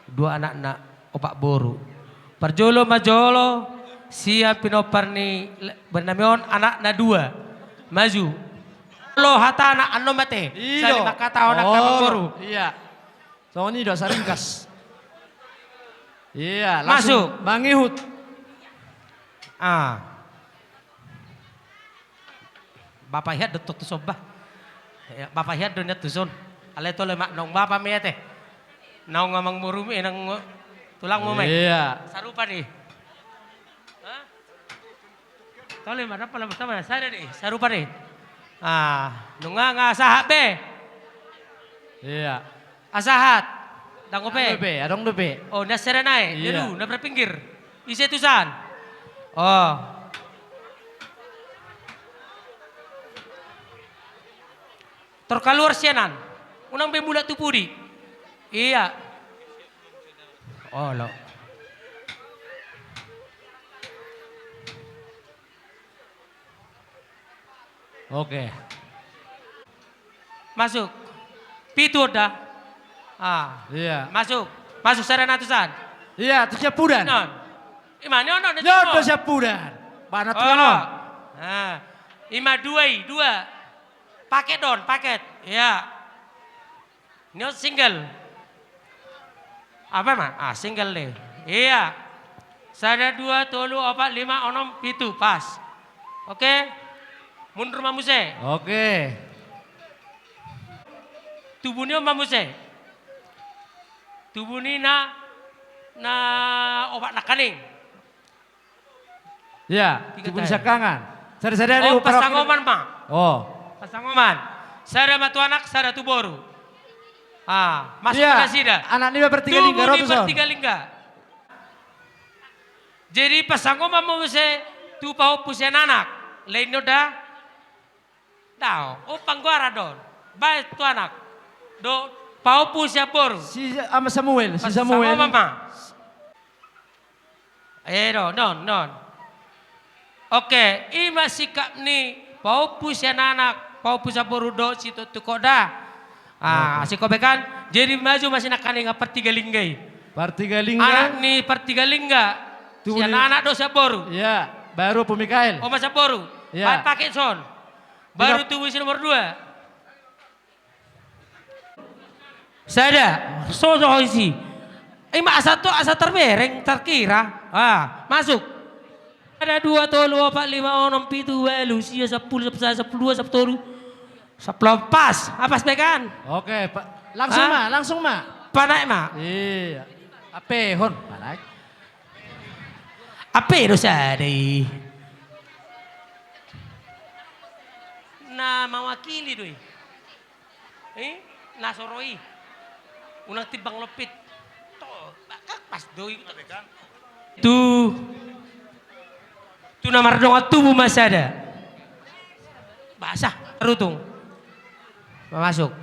Speaker 2: dua anak-anak opak boru. Perjolo majolo siap pinopar ni bernamion anak na dua maju. Lo hata anak anu mate. Sali makata anak boru.
Speaker 4: Iya. So ini dosa ringkas. Iya.
Speaker 2: Masuk.
Speaker 4: Mangihut.
Speaker 2: Bapak hiat detok tu sobah. Bapak hiat dunia tu son. Alay to lemak nong bapak me teh. Nong ngamang murumi nang tulang mo me.
Speaker 4: Iya.
Speaker 2: Sarupa nih. Hah? Tole mana pala bersama saya nih. Sarupa nih. Nunga ngasahat be.
Speaker 4: Iya.
Speaker 2: Asahat. Dango pe.
Speaker 4: Adong dope.
Speaker 2: Oh, nasera naik.
Speaker 4: Iya.
Speaker 2: Dulu, na pinggir. Isi tusan. Oh. Terkaluar sianan. Unang bemula tu pudi. Iya. Oh lo.
Speaker 4: Oke.
Speaker 2: Masuk. Pitu dah.
Speaker 4: Iya.
Speaker 2: Masuk. Masuk sarana tusan.
Speaker 4: Iya, tu siapudan.
Speaker 2: Non. Imane ono na
Speaker 4: Yo, tu siapudan. Bana tu ono.
Speaker 2: Ima dua. Paket don, paket. Ya. Ini single. Apa mah? Single deh. Iya. Sada 2, 3, 4, 5, 6, 7 pas. Oke. Mundur mamuse.
Speaker 4: Oke.
Speaker 2: Tubuhnya mamuse. Tubuhnya na obat nakaning.
Speaker 4: Ya, tubun sakangan. Sada-sada
Speaker 2: Oh, pasangoman mah.
Speaker 4: Oh.
Speaker 2: Pasangoman. Sada matu anak, sada tu boru. Masuk
Speaker 4: Iya,
Speaker 2: ke sida.
Speaker 4: anak ni bertiga lingga
Speaker 2: Tubuh ni
Speaker 4: rotusan.
Speaker 2: bertiga lingga. Jadi pasangoman mau se tu pau pusian anak. Lain dah. Tau, pangguara don. Baik tu anak. Do pau pusia boru.
Speaker 4: Si Samuel, si Samuel.
Speaker 2: Pasangoman mah. Non. Oke, ima sikap ni pau pusian anak, pau pusia boru do situ tu koda. Si kobekan jadi maju masih nak kaning pertiga linggai.
Speaker 4: Pertiga lingga.
Speaker 2: Anak ni pertiga lingga. Si anak dosa boru.
Speaker 4: Iya, baru Pemikael.
Speaker 2: Oh masa boru.
Speaker 4: Ya.
Speaker 2: Pakai son. Baru tubuh si nomor 2. Sada, so isi. Ima asa terbereng terkira. Masuk. Ada 2, 3, 4, 5, 6, 7, 8, 10, 11, 12, 13. Sepuluh pas, apa sebekan?
Speaker 4: Oke, langsung ma.
Speaker 2: Panai ma.
Speaker 4: Iya. Ape hon, panai.
Speaker 12: Apa itu sari? Na mawakili doy. Nasoroi. Unang tibang lopit. To, bakak pas doy. Tu namar dong tubuh masada. Basah, rutung. Masuk.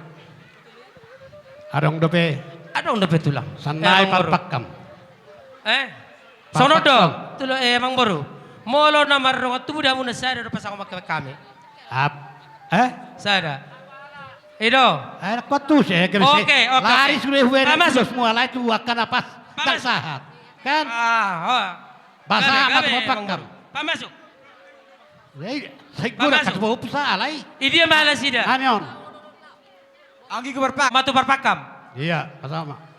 Speaker 1: Adong dope.
Speaker 12: Adong dope tulang.
Speaker 1: Sanai parpakam.
Speaker 12: Sono dong. Tulo emang baru. Molo namar dong tubuh dah muna sada do pas ako kami. Sada. Ido.
Speaker 1: Kuatu sih.
Speaker 12: Oke.
Speaker 1: Lari sudah huere
Speaker 12: Masuk.
Speaker 1: semua lah itu akan apa? Tak sahat. Kan? Basah amat parpakam.
Speaker 12: Pamasuk.
Speaker 1: Siguro katbo pusa alay.
Speaker 12: Idia malas ida.
Speaker 1: Anion.
Speaker 12: Anggi ko matu parpakam.
Speaker 1: Iya, sama.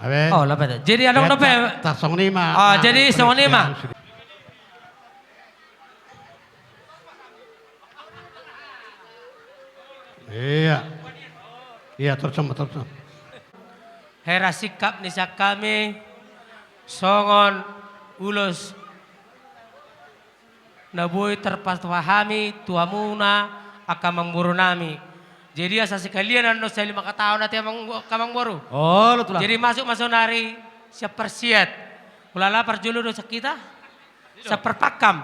Speaker 1: Abe.
Speaker 12: Oh, lapet. Jadi anong dope?
Speaker 1: Tasong lima.
Speaker 12: Oh, jadi song lima.
Speaker 1: Iya. Iya, terus.
Speaker 12: Hera sikap ni sa kami songon ulos nabuhi terpahami tuamuna akamang buru nami. Jadi asa sekalian ano sa 5 katao natin kamang buru.
Speaker 4: Oh, lo tulang.
Speaker 12: Jadi masuk nari siya persiat. Ulala parjulo do sa kita. Sa perpakam.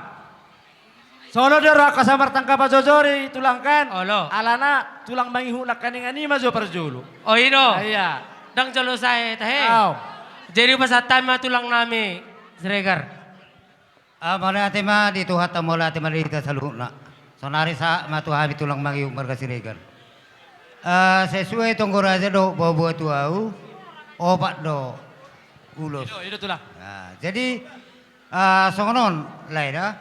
Speaker 4: Solo dera kasamar tangka pa jojori tulang kan.
Speaker 12: Olo.
Speaker 4: Alana tulang mangihulak kaning anima jo parjulo.
Speaker 12: Oh ino.
Speaker 4: Iya.
Speaker 12: Dang jolo saya tahe.
Speaker 4: Aw.
Speaker 12: Jadi pasatan tulang nami. Sregar.
Speaker 13: Mana ate ma dito hata mo ate malita sa luhuna. Sonari sa matuhabi tulang mangiug marga siregan. Sesuai tonggoraja do bobo tuau opat do ulos.
Speaker 4: Itu tulang.
Speaker 13: Jadi songonon laida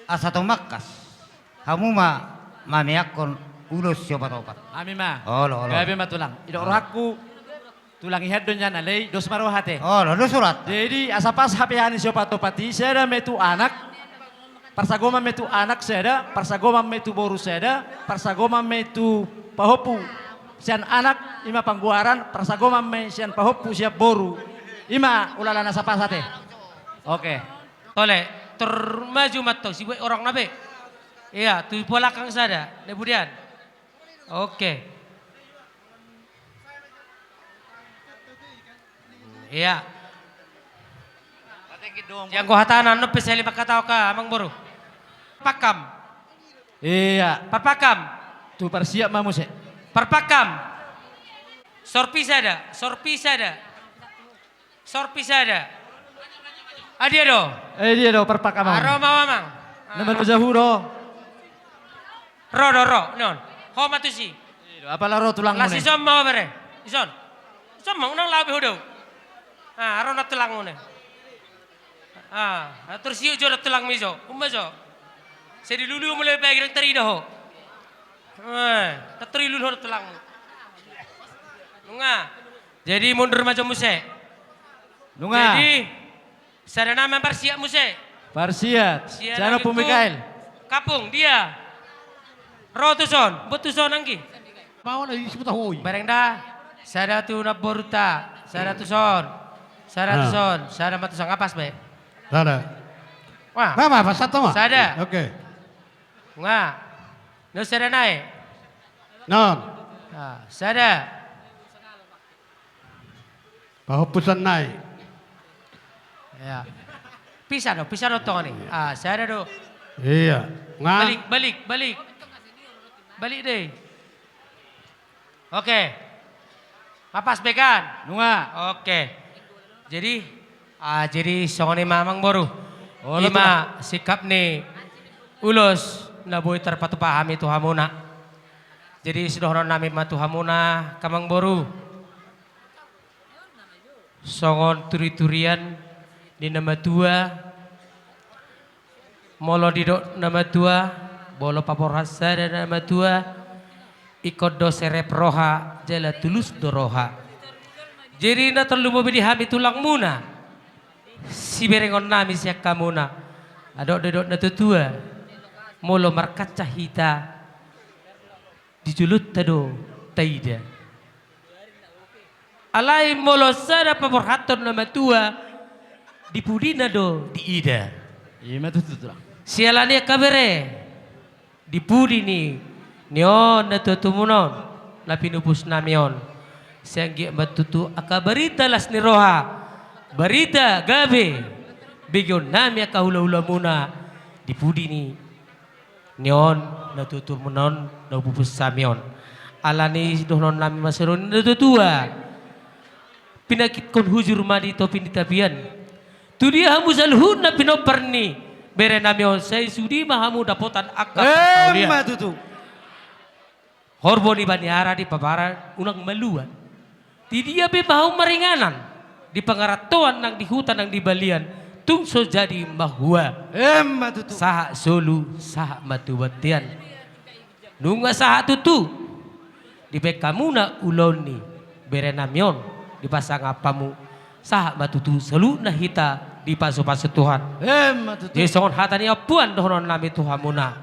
Speaker 13: asa tomakas. Kamu mamiakon ulos opat-opat.
Speaker 4: Ami ma.
Speaker 13: Oh lo.
Speaker 4: Gabi ma tulang. Idok rohaku tulang ihad doon yan alay dos marohate.
Speaker 13: Oh lo surat.
Speaker 4: Jadi asa pas hapihan si opatopati saya metu anak. Parsagoma metu anak seda, parsagoma metu boru seda, parsagoma metu pahopu sian anak ima pangguaran, parsagoma me sian pahopu siap boru. Ima ulala nasa pasate. Oke.
Speaker 12: Tole, termaju matto si orang nabe. Iya, tu pola kang sada, kemudian. Oke. Iya. Yang ko hatanan no peseli makataw ka amang boru. Pakam.
Speaker 4: Iya.
Speaker 12: Parpakam.
Speaker 4: Tu persiap mamu se.
Speaker 12: Parpakam. Sorpisada. Adia do.
Speaker 4: Dia do perpakam.
Speaker 12: Aroma mamang.
Speaker 4: Naman jauh do.
Speaker 12: Ro. Non. Ho matusi.
Speaker 4: Apalah ro tulang mo
Speaker 12: Lasi som mau bere. Ison. Som mau nang labi hudo. Aro na tulang mo ne. Terus yuk jo na tulang miso. Kumaso. Sedi lulu mulai bagi ng tari ho. Tatri lulu na tulang mo. Nunga. Jadi mundur macam muse.
Speaker 4: Nunga.
Speaker 12: Jadi sada naman parsiat muse.
Speaker 4: Parsiat. Sana po Mikael.
Speaker 12: Kapung dia. Rotuson, betuson angki.
Speaker 1: Mau na isip ta hoy.
Speaker 12: Bareng dah. Sada tu na boruta. Sada tuson. Sada matusan kapas be.
Speaker 1: Sada.
Speaker 12: Wah.
Speaker 1: Mama, pasat mo.
Speaker 12: Sada.
Speaker 1: Oke.
Speaker 12: Nga. No sada naik.
Speaker 1: Non.
Speaker 12: Sada.
Speaker 1: Pahupusan nai.
Speaker 12: Ya. Pisah do to ni. Sada do.
Speaker 1: Iya. Nga.
Speaker 12: Balik deh. Oke. Papas bekan.
Speaker 4: Nunga.
Speaker 12: Oke. Jadi songoni mamang baru. Lima sikap ni ulos na boy terpatu pahami tuhamuna. Jadi sudah nami matu hamuna kamang baru. Songon turi-turian di nama tua. Molo didok nama tua. Bolo papor hasa dan nama tua. Ikut do serep roha. Jala tulus do roha. Jadi na terlalu memberi hami tulang muna. Si berengon nami siak kamuna. Adok na tutua. Molo markat cahita. Dijulut tado taida. Alai molosada paborhaton nama tua di pudina do di ida.
Speaker 4: Iya mah tutu lah.
Speaker 12: Sialani kabere di pudi ni nion na tutumunon na pinupus namion. Sanggi matutu akabarita las ni roha. Barita gabe bigyon nami akahula-hula muna di pudi ni nion na tutumunon na pupus samion. Alani dohnon nami maseron na tutua. Pinakit kon hujur madi to pinitapian. Tudi hamu salhun na pinoperni. Bere namion say sudi mahamu dapotan akak.
Speaker 4: Tutu.
Speaker 12: Horbo di baniara di papara unang maluan. Ti dia be mau maringanan. Di pangaratuan nang di hutan nang di balian. Tungso jadi mahua.
Speaker 4: Tutu.
Speaker 12: Saha solu saha matubatian. Nunga saha tutu. Di bekamuna uloni. Bere namion. Di pasang apamu sah batutu selu na hita di pasu-pasu Tuhan. Di songon hatani apuan dohonon nami Tuhan muna.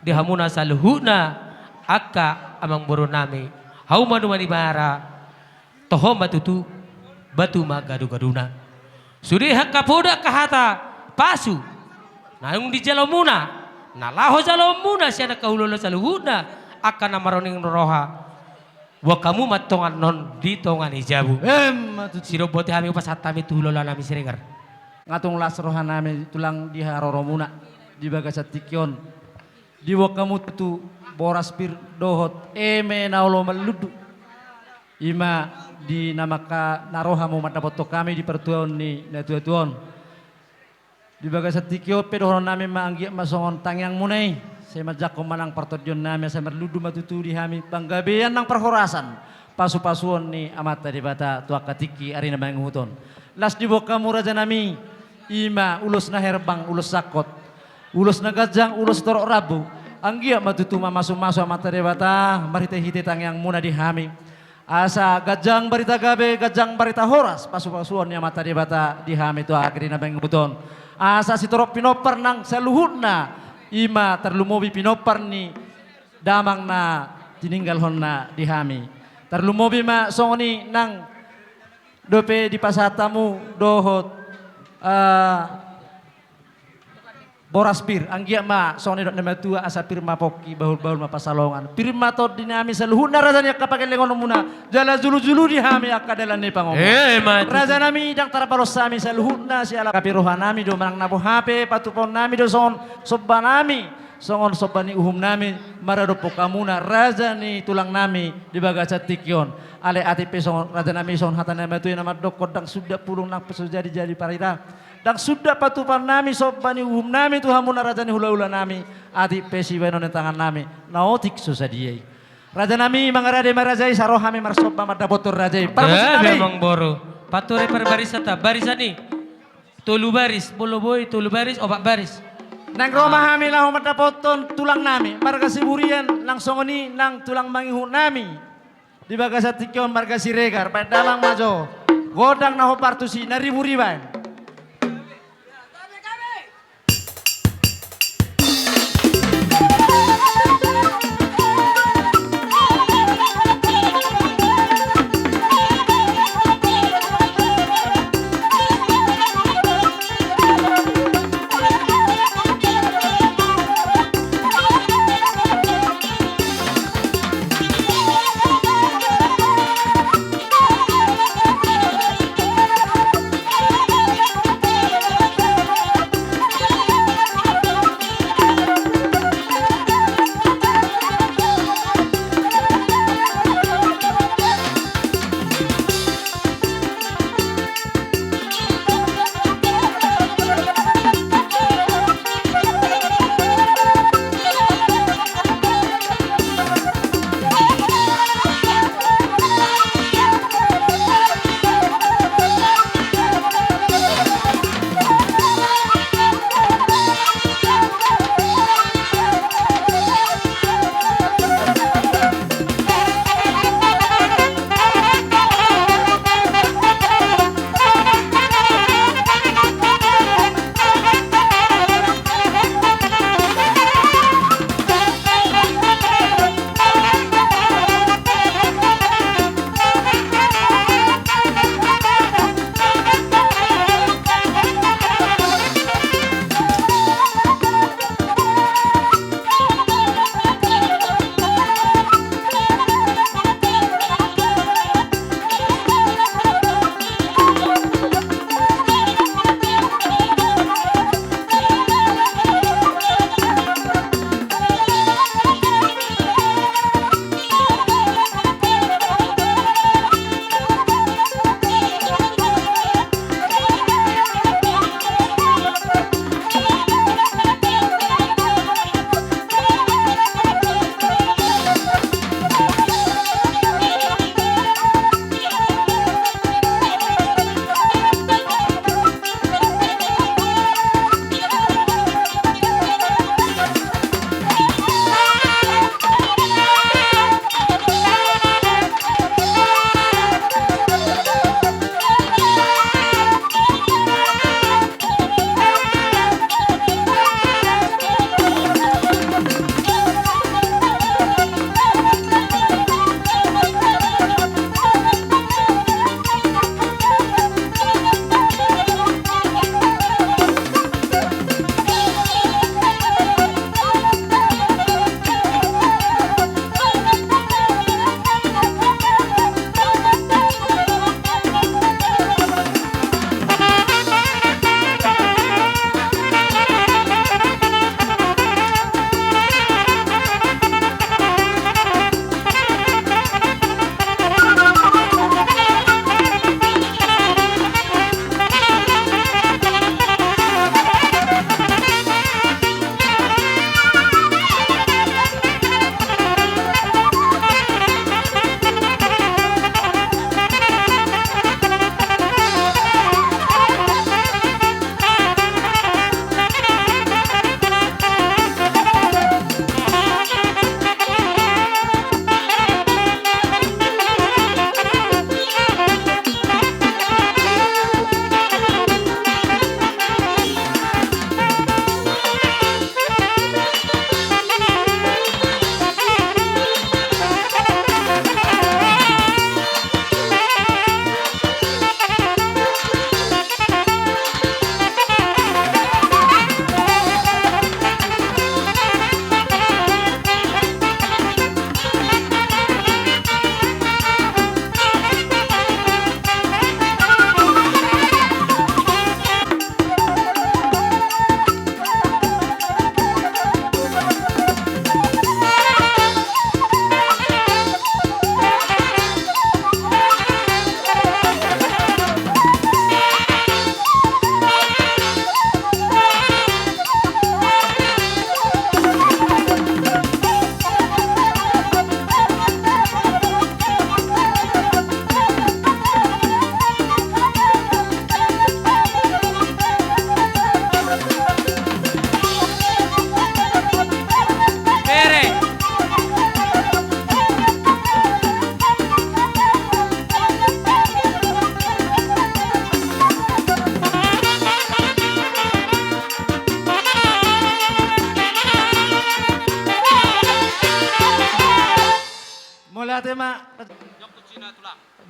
Speaker 12: Di hamuna saluhuna akka amang boro nami. Hau manu-mani mara tohom batutu batu magadu-gaduna. Sudi hakka poda kahata pasu. Nayung di jalo muna. Nalaho jalo muna siya nakahulolo saluhuna. Akan namaroning roha wa kamu matongan non di tongan ijabu siro bote hami pasatami tulola nami Siregar
Speaker 4: ngatung las roha nami tulang di haroromuna di bagasat tikyon di wa kamu tutu boras pir dohot eme naulo maludu ima di namaka naroha mo matapoto kami di pertuan ni natuatuan di bagasat tikyo pedohon nami maanggi masongon tangyang munay. Saya majak manang pertodyon nami saya merludu matutu di hami panggabean nang perhorasan pasu-pasuan ni amata di bata tua katiki ari na manguton las di boka muraja nami ima ulus na herbang ulus sakot ulus na gajang ulus torok rabu anggia matutu masu-masu amata di bata marita hite tangyang muna di hami asa gajang barita gabe gajang barita horas pasu-pasuan ni amata di bata di hami tua akiri na manguton asa si torok pinoper nang saluhutna ima terlumobi pinopar ni damang na tininggal hon na dihami. Terlumobi ma songoni nang dope di pasatamu dohot boras pir anggia ma songoni dot nama tua asa pir ma poki bahul-bahul ma pasalongan. Pir ma to dinami saluhuna razanya kapake lengon muna jala julu-julu dihami akadalan ni pangomong. Raza nami dang taraparos sami saluhuna si ala kapirohan nami do manang nabo hape patupon nami do songon sobban nami songon sobani uhum nami marado pokamuna raza ni tulang nami di bagasat tikyon ale atipe songon raza nami songon hatan nami tu nama dokor dang sudah pulung nang pesu jadi parida dang sudah patupan nami sobani uhum nami tu hamuna raza ni hula-hula nami atipe si wenon tangan nami naotik susadiai raza nami mangarade marazai sarohami marsoba madabotor razai parmusin nami
Speaker 12: memang boro patore per barisata barisani tolu baris bolo boy tolu baris obat baris
Speaker 4: nang Roma hami lah mata poton tulang nami marga siburian nang songoni nang tulang mangihu nami di bagasat tikyon marga Siregar padalang majo godang naho partusi nariburiban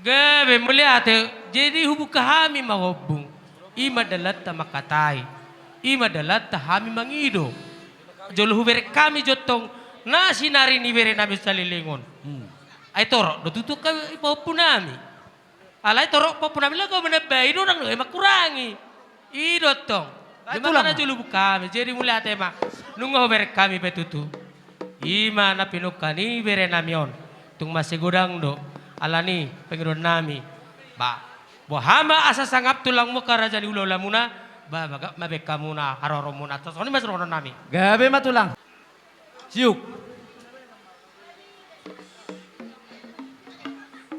Speaker 12: Gabe melihat jadi hubung kami mahobung. Ima dalat ta makatai. Ima dalat ta hami mangido. Jolo hubere kami jotong na sinari ni bere nabi salilingon. Ay toro do tutuk ka ipopo nami. Alay toro popo nami lago manabai do nang makurangi. Idot tong. Di mana jolo kami jadi melihat ema nungo hubere kami betutu. Ima na pinukani bere namion. Tung masih godang do. Alani pengidon nami. Ba Bohama asa sangap tulang mo karaja ni ulola muna. Ba mabek kamu na haroro muna. Terus ini mas rono nami.
Speaker 4: Gabe matulang. Siuk.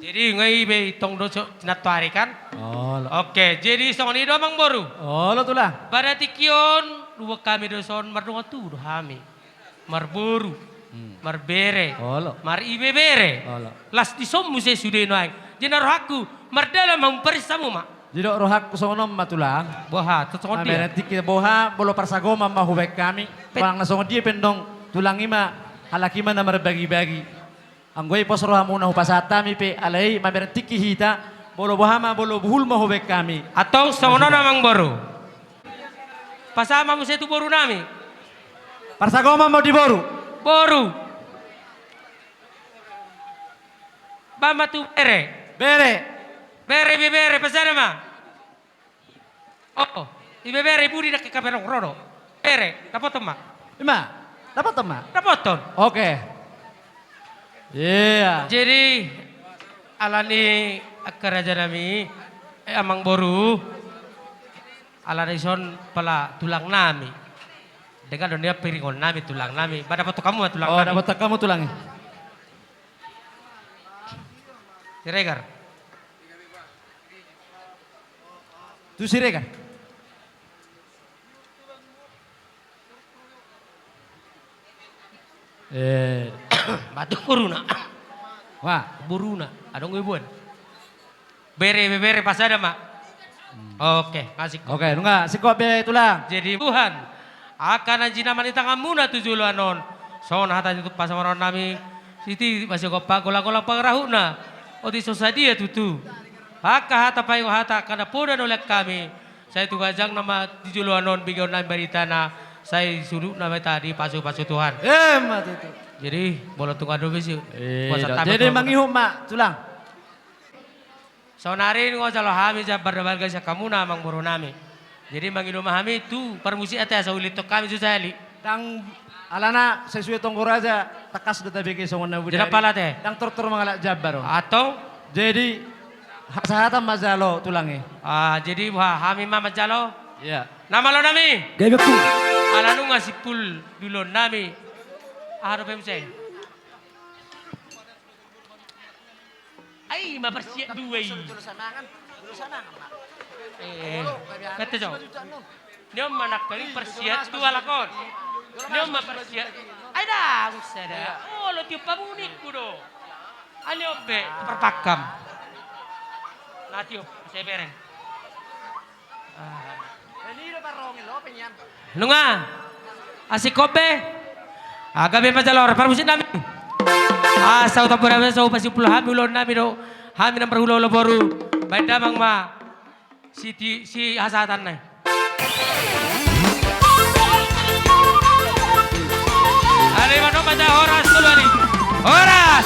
Speaker 12: Jadi ngai be tong do natwari kan? Oke, jadi song ni do mang boru.
Speaker 4: Lo tulang.
Speaker 12: Berarti kion dua kami do son mardunga tu do hami. Marboru. Marbere. Mar ibe bere. Las di som muse sude noang. Jenar aku mardala mamparisamu ma.
Speaker 4: Jadi rohak sonom matulang.
Speaker 12: Boha totong dia.
Speaker 4: Berarti kita boha bolo parsagoma mahubek kami. Parang nasong dia pendong tulang ima halakima na marbagi-bagi. Anggoy pos roha muna hupasata mi pe alay maberti hita bolo boha ma bolo buhul mahubek kami.
Speaker 12: Atau sono namang boru. Pasama mo tu boru nami.
Speaker 4: Parsagoma mau diboru.
Speaker 12: Boru. Bama tu bere. Bere pasana ma. Oh, ibe bere budi nak kaperong rodo. Bere, dapat ma.
Speaker 4: Dapat ma.
Speaker 12: Dapaton.
Speaker 4: Oke. Iya.
Speaker 12: Jadi alani akaraja nami amang boru. Alani son pala tulang nami. Dengan dunia piringon nami tulang nami. Pada foto kamu tulang nami.
Speaker 4: Oh, dapat kamu tulangnya.
Speaker 12: Siregar.
Speaker 4: Tu siregar.
Speaker 12: Batu buruna.
Speaker 4: Wah,
Speaker 12: buruna. Ada nggak buat? Bere pasada mak. Oke, kasih.
Speaker 4: Oke, nungga sikop be tulang.
Speaker 12: Jadi Tuhan akan anjinaman di tangan muna tujuh anon. Son hata itu pasamaron nami. Siti masih kopa gola-gola pangrahuna. Odi sosadia tutu. Haka hata payo hata kada punan oleh kami. Saya tu gajang nama tujuh anon bigau nami beritana. Saya suruh nama tadi pasu-pasu Tuhan.
Speaker 4: Mat itu.
Speaker 12: Jadi bola tunggal dulu sih.
Speaker 4: Jadi mangihum mak tulang.
Speaker 12: Sonarin ngojalo hami jabar balga sa kamuna mang boro nami. Jadi mangilum hami tu permusi ate asa ulit to kami susali.
Speaker 4: Tang alana sesuai tonggor aja takas data bagi songon na budaya.
Speaker 12: Jadi pala teh.
Speaker 4: Tang tur mangalak jabar.
Speaker 12: Atau
Speaker 4: jadi hasahata mazalo tulangnya.
Speaker 12: Jadi wah hami mama jalo.
Speaker 4: Iya.
Speaker 12: Nama lo nami.
Speaker 11: Gabeku.
Speaker 12: Alanu ngasih pul dulu nami. Harap pemseng. Ay, mapersiap dua ini. Kata jauh. Dia manak kali persiap dua lakon. Dia mapersiap. Ay dah, usah dah. Oh, lo tiup pamunik kudo. Ani ope perpakam. Nah tiup, saya bereng. Nunga, asik kope. Agabe majalor, permusit nami. Asau tapura sa upasi puluh hami ulon nami do. Hami nang perhulo boru. Benda mang ma. Si hasatan na. Ari mano pada horas dulu ani. Horas.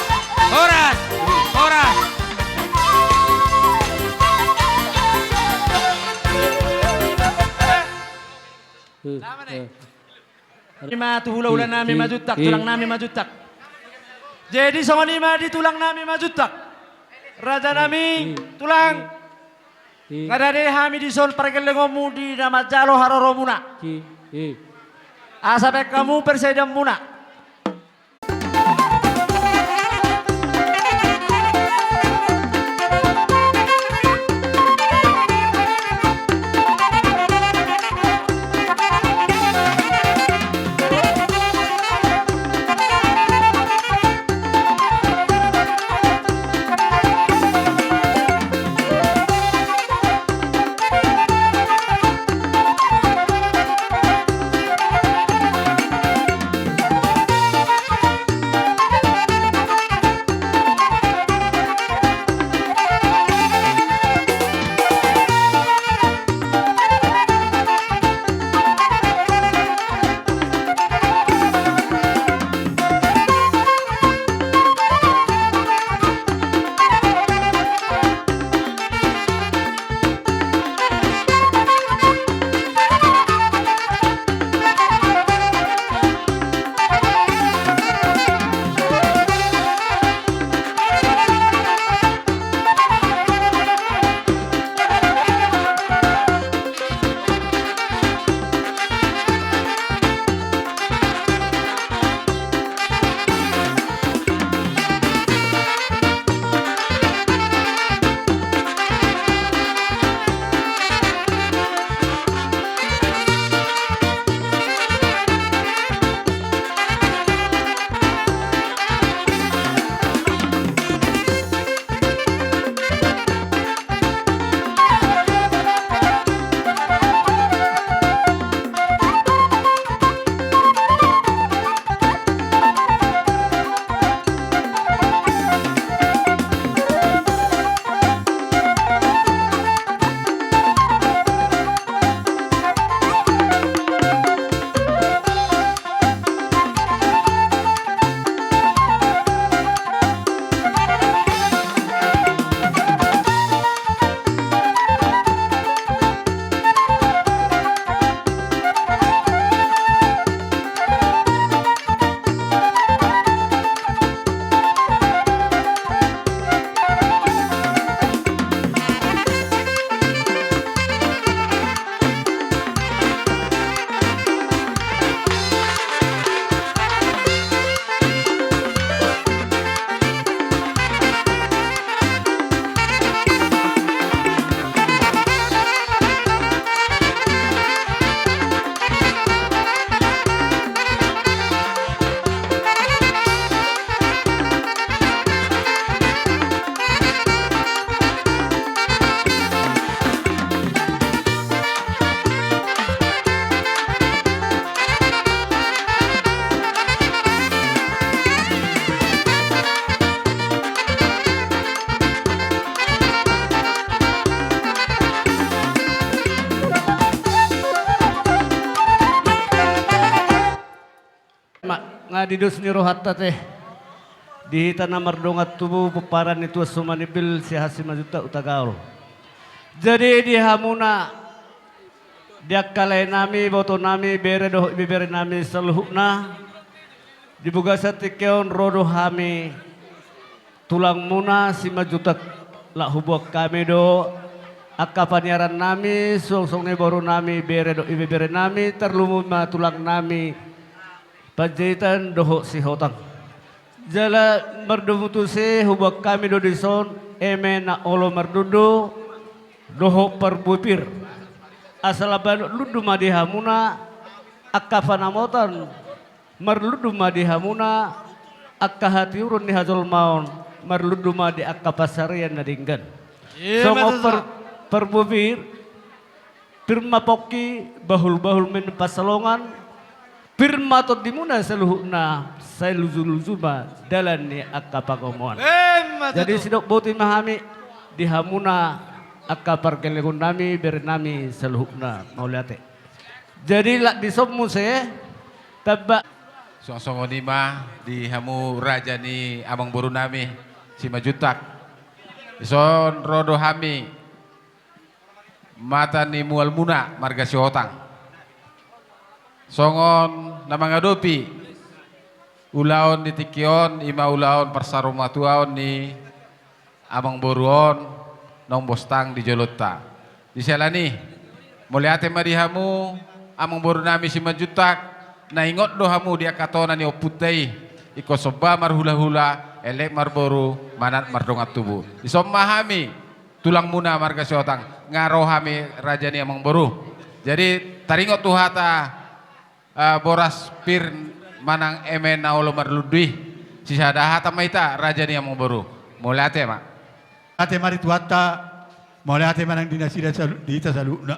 Speaker 4: Lima tu hula nami majutak, tulang nami majutak. Jadi sama lima di tulang nami majutak. Raja nami tulang. Ngadade hami di son pergelengomu di nama jalo haroro muna. Asapek kamu persedam muna.
Speaker 11: Ngadidos ni rohatta teh. Dihita na mardongat tubuh peparan itu sumanibil si hasil majuta utagaul. Jadi di hamuna dia kalai nami boto nami bere doh bibere nami seluhukna dibuga satikeon rodo hami tulang muna si majuta lah hubuk kami do akapaniaran nami song ne baru nami bere do bibere nami terlumu ma tulang nami pajitan doh si hotang jala merdumu se hubuk kami do dison emena olo merdudu doho perbupir asalaban ludu madihamuna akafana motan merludu madihamuna akahati urun ni hazul maun merludu madi akapasarian nadinggan songo perbupir pirma poki bahul-bahul min pasalongan pirma tot dimuna seluhuna saya luzul-luzuma dalan ni akapakomoan jadi sidok boti mahami dihamuna akapar kelekun nami bernami seluhukna maulate. Jadi lak disommu se tabak
Speaker 8: Song-song onima di hamu raja ni amang boru nami si majutak. Ison rodo hami mata ni mual muna marga si hotang. Songon nama ngadopi ulaon ni tikion ima ulaon persarumatuaon ni amang boruon nong bostang di Jolota. Di selani muliate marihamu amang boru nami si majutak na ingot do hamu dia katona ni oputei iko soba marhula-hula elek marboru manat mardongat tubuh. Isomahami tulang muna marga siotang ngarohami raja ni amang boru. Jadi taringot tuhata boras pir manang emen naolo marludui sisadahata maita raja ni amang boru. Muliate mak.
Speaker 1: Ate mari tuata mulai ate manang dinasti di Tasaluna.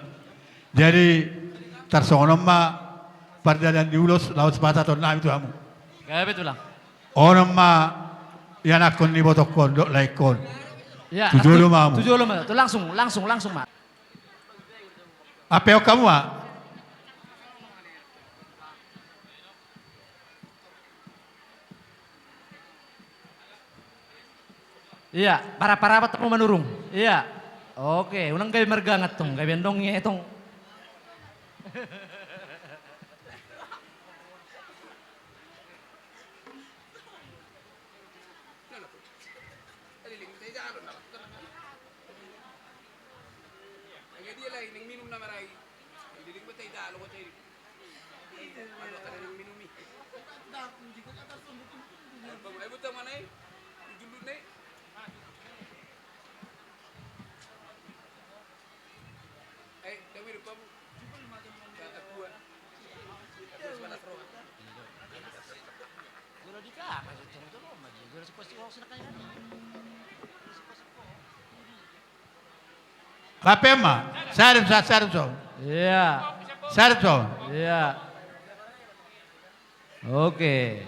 Speaker 1: Jadi tersonom ma perjalanan diulos laut sepatah tahun nami itu kamu.
Speaker 4: Kayak betul lah.
Speaker 1: Orang ma yang akon ni botokon dok laikon.
Speaker 4: Ya.
Speaker 1: Tujuh lo mamu.
Speaker 4: Tujuh lo mamu. Itu langsung mak.
Speaker 1: Apa yang kamu mak?
Speaker 4: Iya, para apa mau menurung. Iya. Oke, unang kayak mergangat tong, kayak bendongnya tong.
Speaker 1: Kapema, sarip so.
Speaker 4: Iya.
Speaker 1: Sarip so.
Speaker 4: Iya. Oke.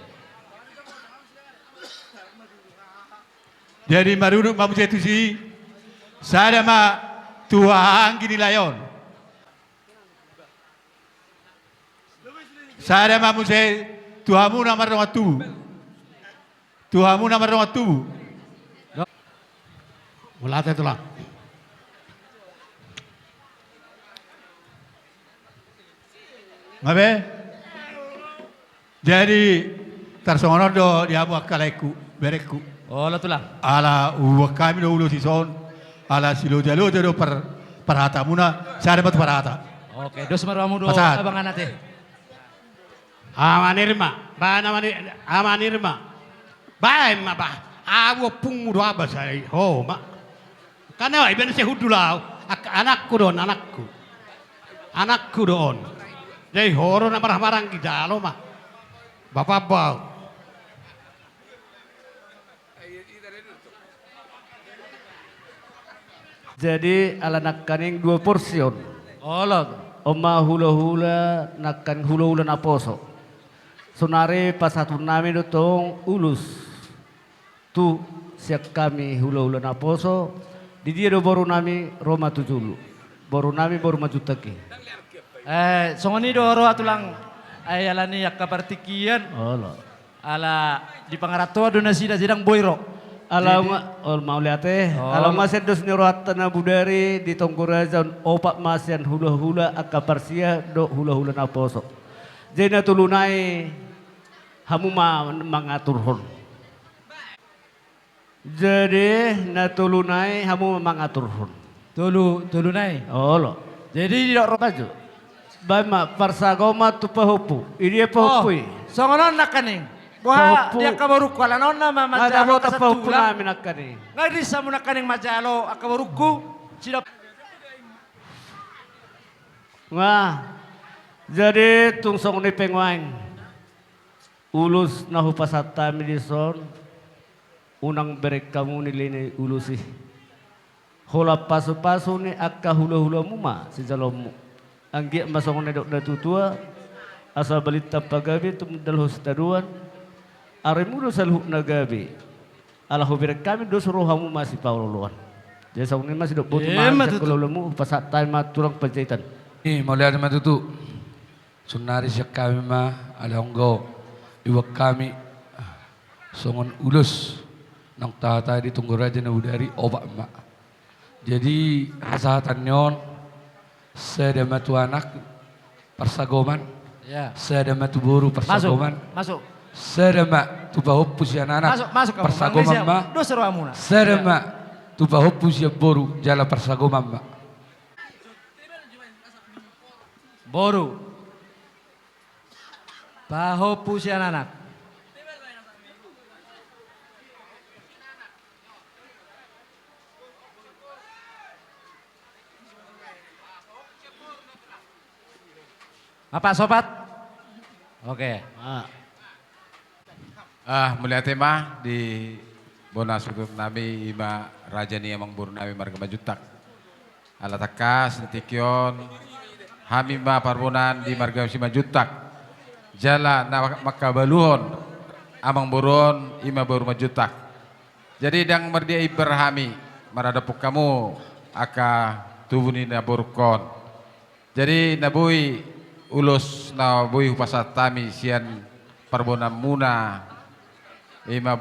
Speaker 1: Jadi marunuk mamu jatuh si, saya ma tuang gini layon. Saya mamu saya tuamu nama orang tu, tuamu nama orang tu. Mulate tulang. Ngabe? Jadi tersonor do dia buat kalaiku bereku.
Speaker 4: Oh lah tulang.
Speaker 1: Ala kami do ulo sison, ala silo jalo do perhata muna, saya dapat perhata.
Speaker 4: Oke, dos maramu do abang anate.
Speaker 1: Amanirma, amanirma. Bae ma ba. Awo pung do aba sai. Oh ma. Karena iben se hudulau, anakku don anakku. Anakku don. Jadi horo na marah-marang kita lo mah. Bapak bau.
Speaker 11: Jadi ala nakaning 2 porsion.
Speaker 4: Olah.
Speaker 11: Oma hula-hula nakan hula-hula naposo. Sonare pasatu nami dotong ulus. Tu siak kami hula-hula naposo. Di dia do baru nami Roma tujulu. Baru nami baru majutaki.
Speaker 4: Songoni do roh tulang ayalani yak kapartikian.
Speaker 11: Allah.
Speaker 4: ala di pangaratua donasi da jedang boiro.
Speaker 11: Alamak, mau lihat alamak sendos nyurat tanah budari di Tongkoraja opak masian hula-hula akaparsia do hula-hula naposo. Jadi tulunai hamu mengatur hon. Jadi natulunai hamu mengatur hon.
Speaker 4: Tulunai.
Speaker 11: Oh lo. Jadi tidak rokajo. Bama parsagoma tu pahupu. Ini pahupu.
Speaker 4: Songonon nakaning. Wah, dia kabaruku ala nonna majalo
Speaker 11: Ada pahupu namin nakani.
Speaker 4: Ngadi sa mo nakaning majalo akabaruku. Sila
Speaker 11: Wah. Jadi tungsong ni pengwang. Ulus na hupasata midison. Unang berek kamu nilini ulusi. Hola paso-paso ni akka hula-hula muma si jalomu. Anggi masong ni dok tutua. Asal balita pagabi tum dalhos taduan. Arimudo salhu nagabi. Alahu berek kami dos rohamu masih pauluan. Jadi song ni masih dok butuh masih kululamu pasata maturang penjaitan.
Speaker 14: Mulia teman tutu. Sunari siya kami alahonggo. Iwak kami. Songon ulus. Nang tata di Tongkoraja na udari obak mak. Jadi hasatan nyon. Saya matu anak persagoman.
Speaker 4: Ya.
Speaker 14: Saya matu buru persagoman.
Speaker 4: Masuk.
Speaker 14: Saya tu bahop pusian anak.
Speaker 4: Masuk kamu.
Speaker 14: Persagoman ma.
Speaker 4: Dosa rohamuna.
Speaker 14: Saya tu bahop pusian boru jala persagoman ma.
Speaker 4: Boru. Baho pusian anak. Apa sobat? Oke.
Speaker 8: Mulia tema di bonasukum nami ima raja ni amang buru nami marga majutak. Alatakas nitikyon hamima parbonan di marga si majutak. Jala na makabaluhon amang buron ima buru majutak. Jadi dang merdia iberhami maradapuk kamu aka tubuni na burkon. Jadi nabui ulus na bui hupasatami sian parbonan muna ima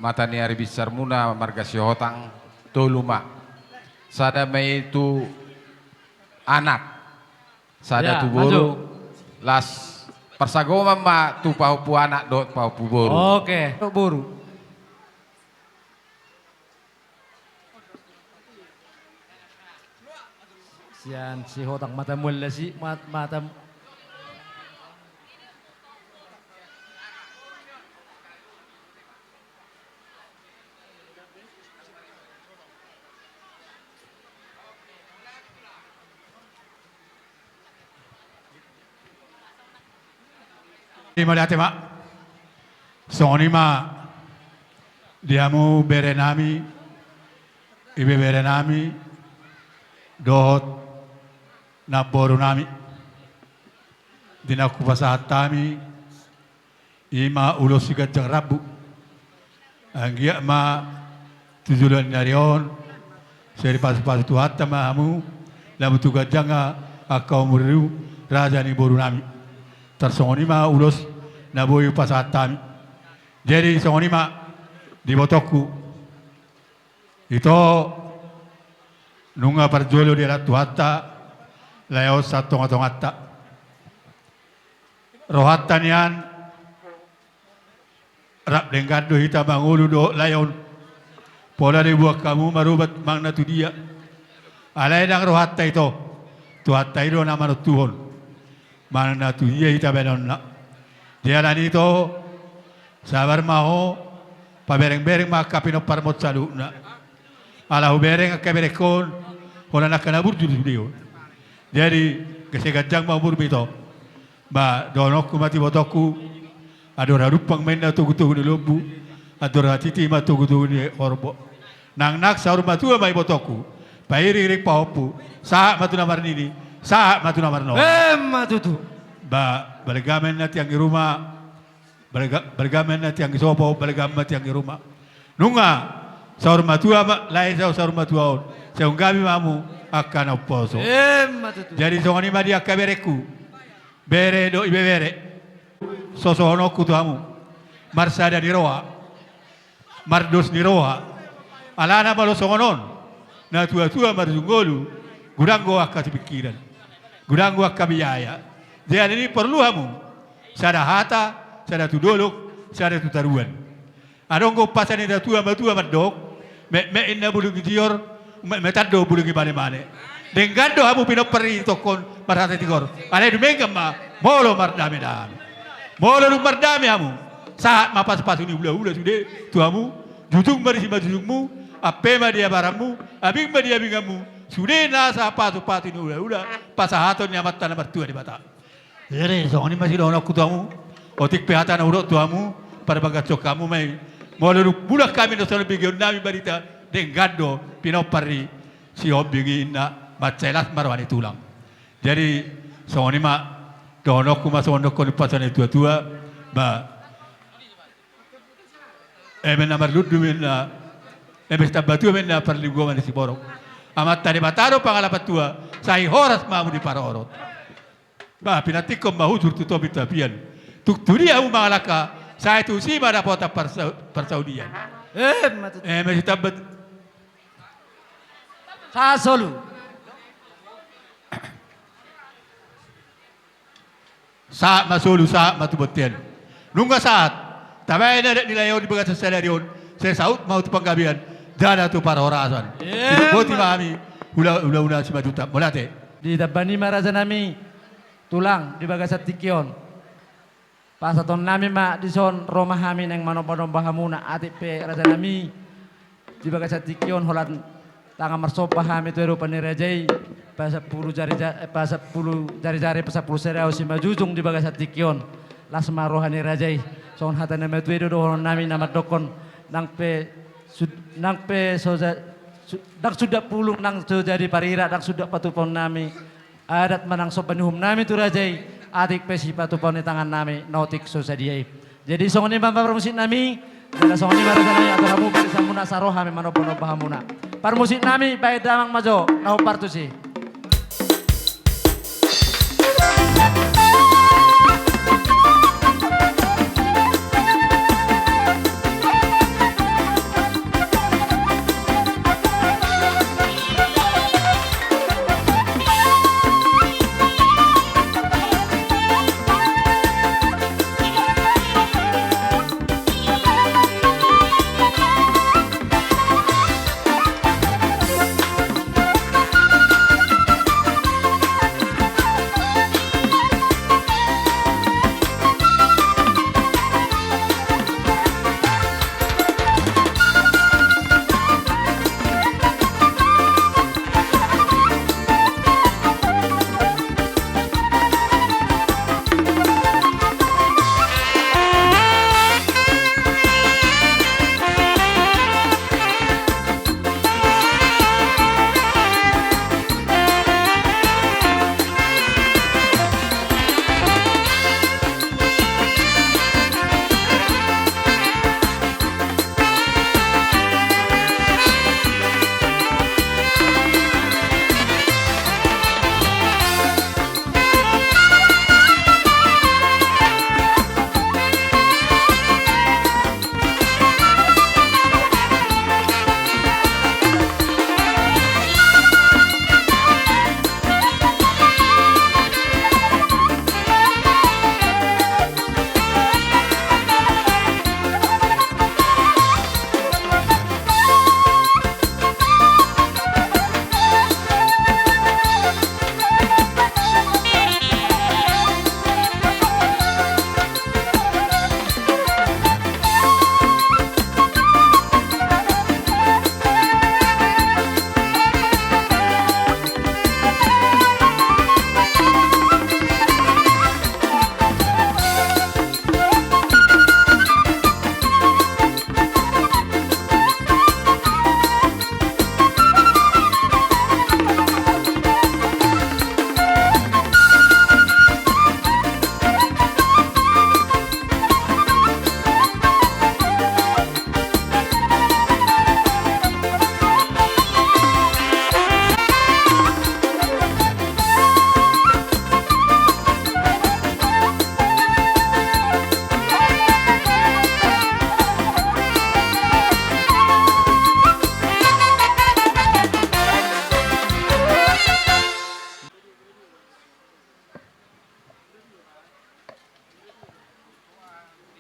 Speaker 8: matani ari bisar muna marga sihotang toluma sada may itu anak sada
Speaker 4: Ya,
Speaker 8: tu boru las persagoma ma tu pahupu anak dot pahupu boru.
Speaker 4: Oke, boru. Sian si hotang mata mula si mata.
Speaker 1: Malihat mak, soni ma diamu berenami, ibe berenami, dohot naboru nami, dinaku pasahatami, ima ulos sigat jang rabu, anggia ma tujuan narion, seri pas tuhatta ma hamu, lamu tugat janga akau muriu raja ni boru nami. Tersongoni ma ulos naboyu pasatan. Jadi songoni ma di botoku itu nunga parjolo di ratu hatta layo satu ngatong hatta rohatan yan rap dengkado hita mangulu do layon pola di buah kamu marubat magna tu dia alay dang rohatta itu tu hatta itu nama Tuhan mana tu dia ita benon na dia lani to sabar maho pabereng-bereng maka pino parmot salu na ala hubereng akaberekon hola nak kanabur judi dia jadi kesegajang mau burbito ba donokku mati botoku adora rupang menna tugu ni lobu adora titi ma tugu ni orbo nang nak saur matu mai botoku pairi pahopu sa matu namar nini sa matu namar no
Speaker 4: Matutu.
Speaker 1: Ba bergamen nanti yang di rumah bergamen nanti yang di sopo bergamen nanti yang di rumah nunga saur matua ba lain saur matua saung kami mamu akan oposo
Speaker 4: Matutu.
Speaker 1: jadi songoni ma dia kabereku bere do ibe bere sosohonoku tu hamu marsada di roa, mardos di roa, alana malo songonon, na tua marzungolu, guranggo akka pikiran, guranggo akka biyaya. Jadi ini perlu kamu, sada hata, sada tudolok, sada tutaruan. Aronggo pasan ida tua madok, me inna bulungi dior, me tado bulungi mane. Dengan do kamu pinoperi tokon marhati tigor. Ale dumengam ma, molo mardame dam. Molo mardame kamu. Saat mapas pasu ni ula sude tuamu, jutung marisi majungmu, apema dia baramu, abing dia bingamu. Sude nasa pasu ni ula pasahaton nyamat tanah mertua di bata. Jadi soalnya masih dono kutuamu, otik pehatan urut tuamu, pada bagacok kamu mai. Molo budak kami no lebih gion nami barita dengan do pinopari si hobingi na macelas marwani tulang. Jadi soalnya ma dono kuma soalnya kau pasan itu tua, ba namar ludu menna tabatu menna perliguan si borok. Amat tadi bataro pangalapat tua, sai horas mamu di para orot. Ba pinatikom mahujur tu tobi tapian. Tuk turia umalaka, saya tu si mana pota persaudian. Masih tabat.
Speaker 4: Sasolu.
Speaker 1: Saat masulu saat matubutian. Nunggu saat. Tapi ada nilai yang dibaga sesalarion. Saya saut mau tu penggabian. Dana tu para orasan. Itu boti mami. Ula si majuta. Molate.
Speaker 4: Di tabani maraja nami tulang di baga satikion. Pasaton nami ma di son Roma hamin yang manopono bahamuna atik pe raja nami di baga satikion holan tangan marsopa hami tu erupa ni rajai pasapulu jari-jari pasapulu serau si majujung di baga satikion lasma rohani rajai son hata nama tu edo dohon nami nama dokon nang pe soja dak sudah pulung nang jadi parira dak sudah patupon nami adat manang sopanuhum nami tu rajai adik pe si patupon di tangan nami nautik sosadiai jadi songoni bamba permusik nami ada songoni barajanai atau kamu bisa munasaroha memanopono bahamuna permusik nami baik damang majo nahu partusi.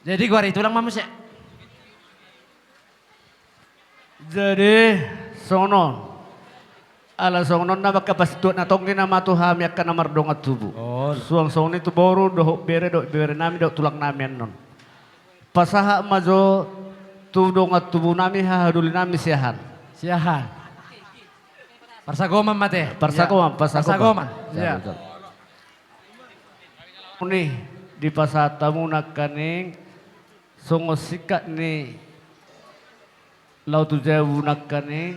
Speaker 4: Jadi gua itu lang mamus ya.
Speaker 11: Jadi sonon ala sonon na magkapasituat na tongkin na matuhami akan na mardong at tubo. Suang sonon itu boru dohok bere nami do tulang namin non. Pasaha majo tudong at tubo nami hahaduli nami siyahan.
Speaker 4: Siahan. Parsagoman mate.
Speaker 11: Parsagoman.
Speaker 4: Ya.
Speaker 11: Ini di pasata muna kaning songosikat ni lautu jawu nak kaning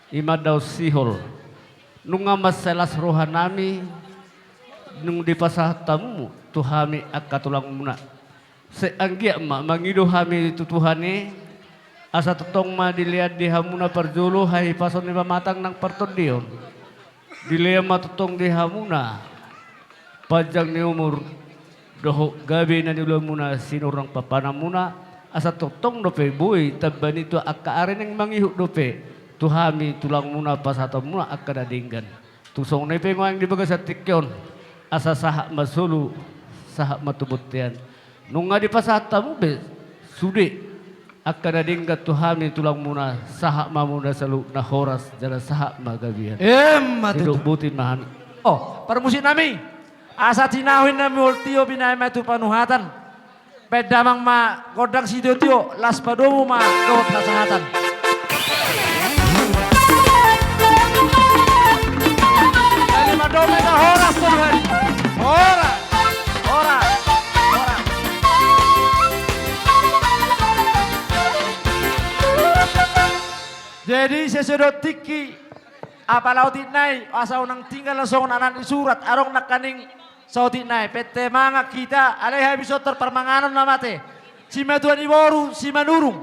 Speaker 11: imadaw sihol. Nung nga masalas rohanami nung di pasahatamu tuhami akatulang muna. Seanggia ma mangido hami tutuhani asa tutong ma dilihat di hamuna parjulu hai pason ni pamatang ng partodion. Dilihat matutong di hamuna pajang ni umur doho gabi na nilo muna sinurang papana muna asa tutong dope buy taban itu akaaren yang mangihuk dope tuhami tulang muna pasata muna akadadinggan tusong na ipingo ang dibaga sa tikyon asa sahak masulu sahak matubutian nung nga di pasata mo be sudi akadadinggan tuhami tulang muna sahak mamuna salu na horas jala sahak magabian
Speaker 4: Matutu.
Speaker 11: hidup buti mahan
Speaker 4: Oh, permusin nami. Asa tinawin nami ultio binay matu panuhatan. Pedamang ma kodang sidotio las padomu ma dohot nasahatan. Kali madome ka horas Tuhan. Horas. Jadi sesedot tiki apa laut nai asa unang tinggal langsung anak surat arong nakaning sauti nai PT manga kita alaiha bisa terpermanganan namate si matuan iboru si manurung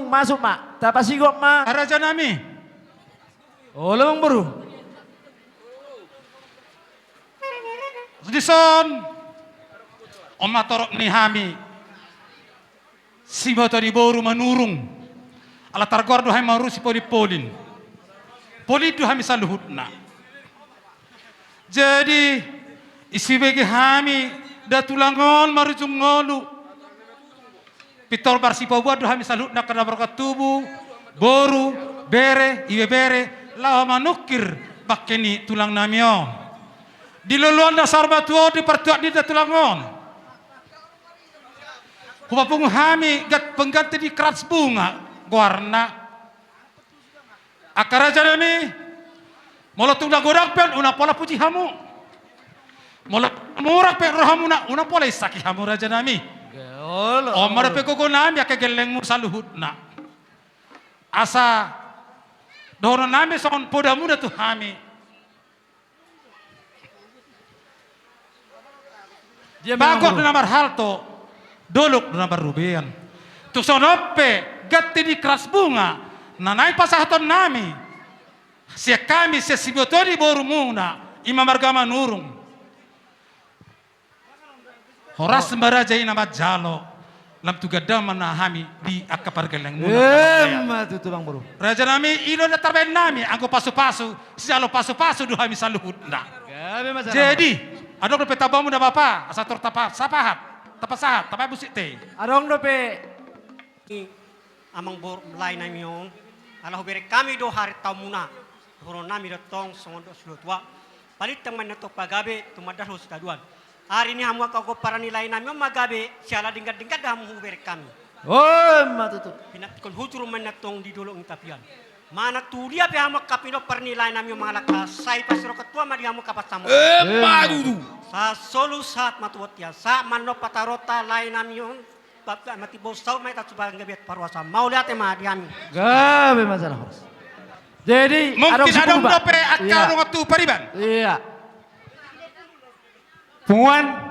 Speaker 4: masuk mak tapasigok mak
Speaker 3: Raja nami.
Speaker 4: oh lemang baru
Speaker 3: Dison omatorok ni hami si matari boru manurung ala targordo hai marusi polin itu hami saluhutna jadi isi bagi hami datulangon marujung ngolu pitor barsipa buat do hami saluhutna karena berkat tubuh boru bere iwe bere lawa manukir bakeni tulang namio di luluan dasar batuo di pertuak di datulangon kupapung hami gat pengganti di keras bunga warna akaraja nami molo tungda godak pen una pola puji hamu molo murak pen rohamuna una pola isaki hamu raja nami omar pe koko nami ake geleng saluhutna asa dono nami son poda muda tu hami bagot namar halto doluk namar rubian tu sonope gatti di keras bunga nanai pasahaton nami sia kami sia sibotori borumuna ima margama nurung horas sembaraja ina majalo lam tugadam manahami di akapar geleng muna
Speaker 4: matutu bang baru
Speaker 3: raja nami ilo na tarben nami angko pasu-pasu sijalo pasu-pasu duhami saluhutna jadi adong dope tabamu da bapa asator tapa sapahat tapasahat tapai busik te
Speaker 4: adong dope
Speaker 15: amang bor lain nami on ala hubere kami do hari tamuna horo nami datong songondo sulutwa palit tang manato pagabe tumadah hos kaduan hari ini hamu kau parani lain nami on magabe siala dingkat hamu hubere kami
Speaker 4: oh matutu
Speaker 15: pinat kon hutur manatong di dolong tapian mana tu dia pe hamu kapino parni lain nami on malaka sai pasro ketua madi hamu kapasamo
Speaker 4: matutu
Speaker 15: sa solu saat matuotia sa manno patarota lain nami on Bapak mati bosau mai tak coba ngebet parwasa mau lihat mah diami.
Speaker 4: Gabe masalah horas. Jadi
Speaker 3: mungkin ada dope akal ngatu pariban.
Speaker 4: Iya.
Speaker 16: Punguan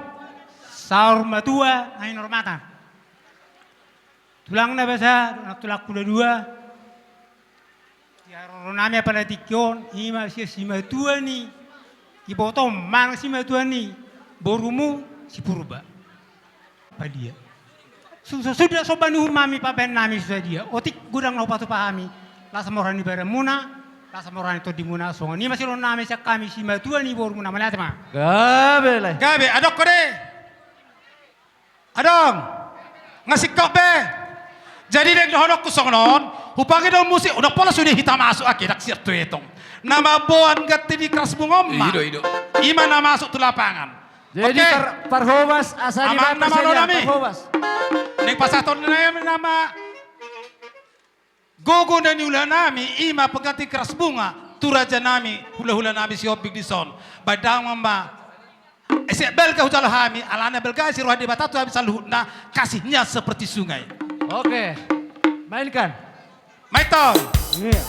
Speaker 16: saur matua ai normata. Tulang na basa tulak kula dua. Ya ronami pada tikyon ima si matua ni. Ibotom mang si matua ni borumu si purba. Padia. Sudah sobanu mami papen nami sudah dia. Otik gudang no patu pahami. Lasa morani bare muna, lasa morani to di muna songo. Ni masih ron nami sak kami si matua ni bor muna melihat mah.
Speaker 4: Gabe lah.
Speaker 3: Gabe adok kode.
Speaker 17: Adong, ngasih kau be. Jadi dek dohonok kusongnon, hupagi dong musik, udah pola sudah hitam masuk aki dak siap tuh etong. Nama boan gati di keras bungomma.
Speaker 5: Ido.
Speaker 17: Ima nama masuk tuh lapangan.
Speaker 11: Jadi Parhowas asal di
Speaker 17: Amang nama lo nami.
Speaker 11: Parhowas.
Speaker 17: Nek pasaton nama Gogo dan Yula nami ima pegati keras bunga. Tu raja nami hula-hula nami si hobik di son. Badang mamba. Esek belka hujal hami alana belka si roh di batatu habis saluhna kasihnya seperti sungai.
Speaker 11: Oke. Mainkan.
Speaker 17: Maitong.
Speaker 11: Iya.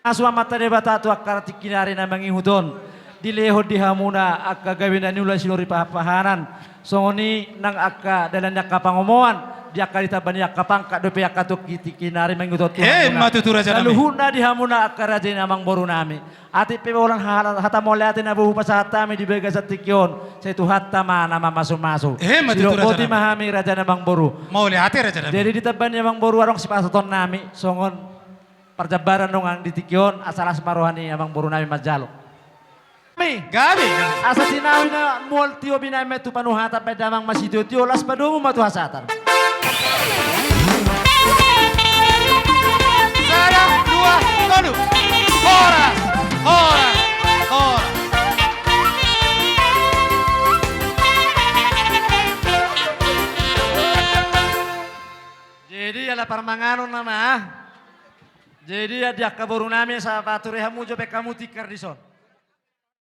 Speaker 4: Aswa mata de batatu akar tikinari na mangihudon. Dileho di hamuna akka gawin nula silori pahanan. Songoni nang akka dalan yakka pangomoan. Dia kali tabani yakka pangka dope yakka tuk tikinari mangihudon.
Speaker 17: Matutu raja nami.
Speaker 4: Laluhuna di hamuna akka raja namang boru nami. Ati pe orang hata mole ati na buhu pasatami di bega satikyon. Saya tu hatta mana mama masu.
Speaker 17: Matutu raja
Speaker 4: nami. Mahami raja namang boru.
Speaker 17: Mole ati raja nami.
Speaker 4: Jadi di tabani namang boru warong si pasaton nami. Songon perjabaran dong ang ditikyon asal asmarohani amang boru nami majalo.
Speaker 17: Gabi.
Speaker 4: Asa sinawi na mual tiyo binay metu panuhata pa damang masidio tiyo las padumo matuhasatan.
Speaker 17: 1, 2, 1. Ora.
Speaker 4: Jadi ala parmangano nama. Jadi ada kaboru nami sa paturihamu jope kamu tikar dison.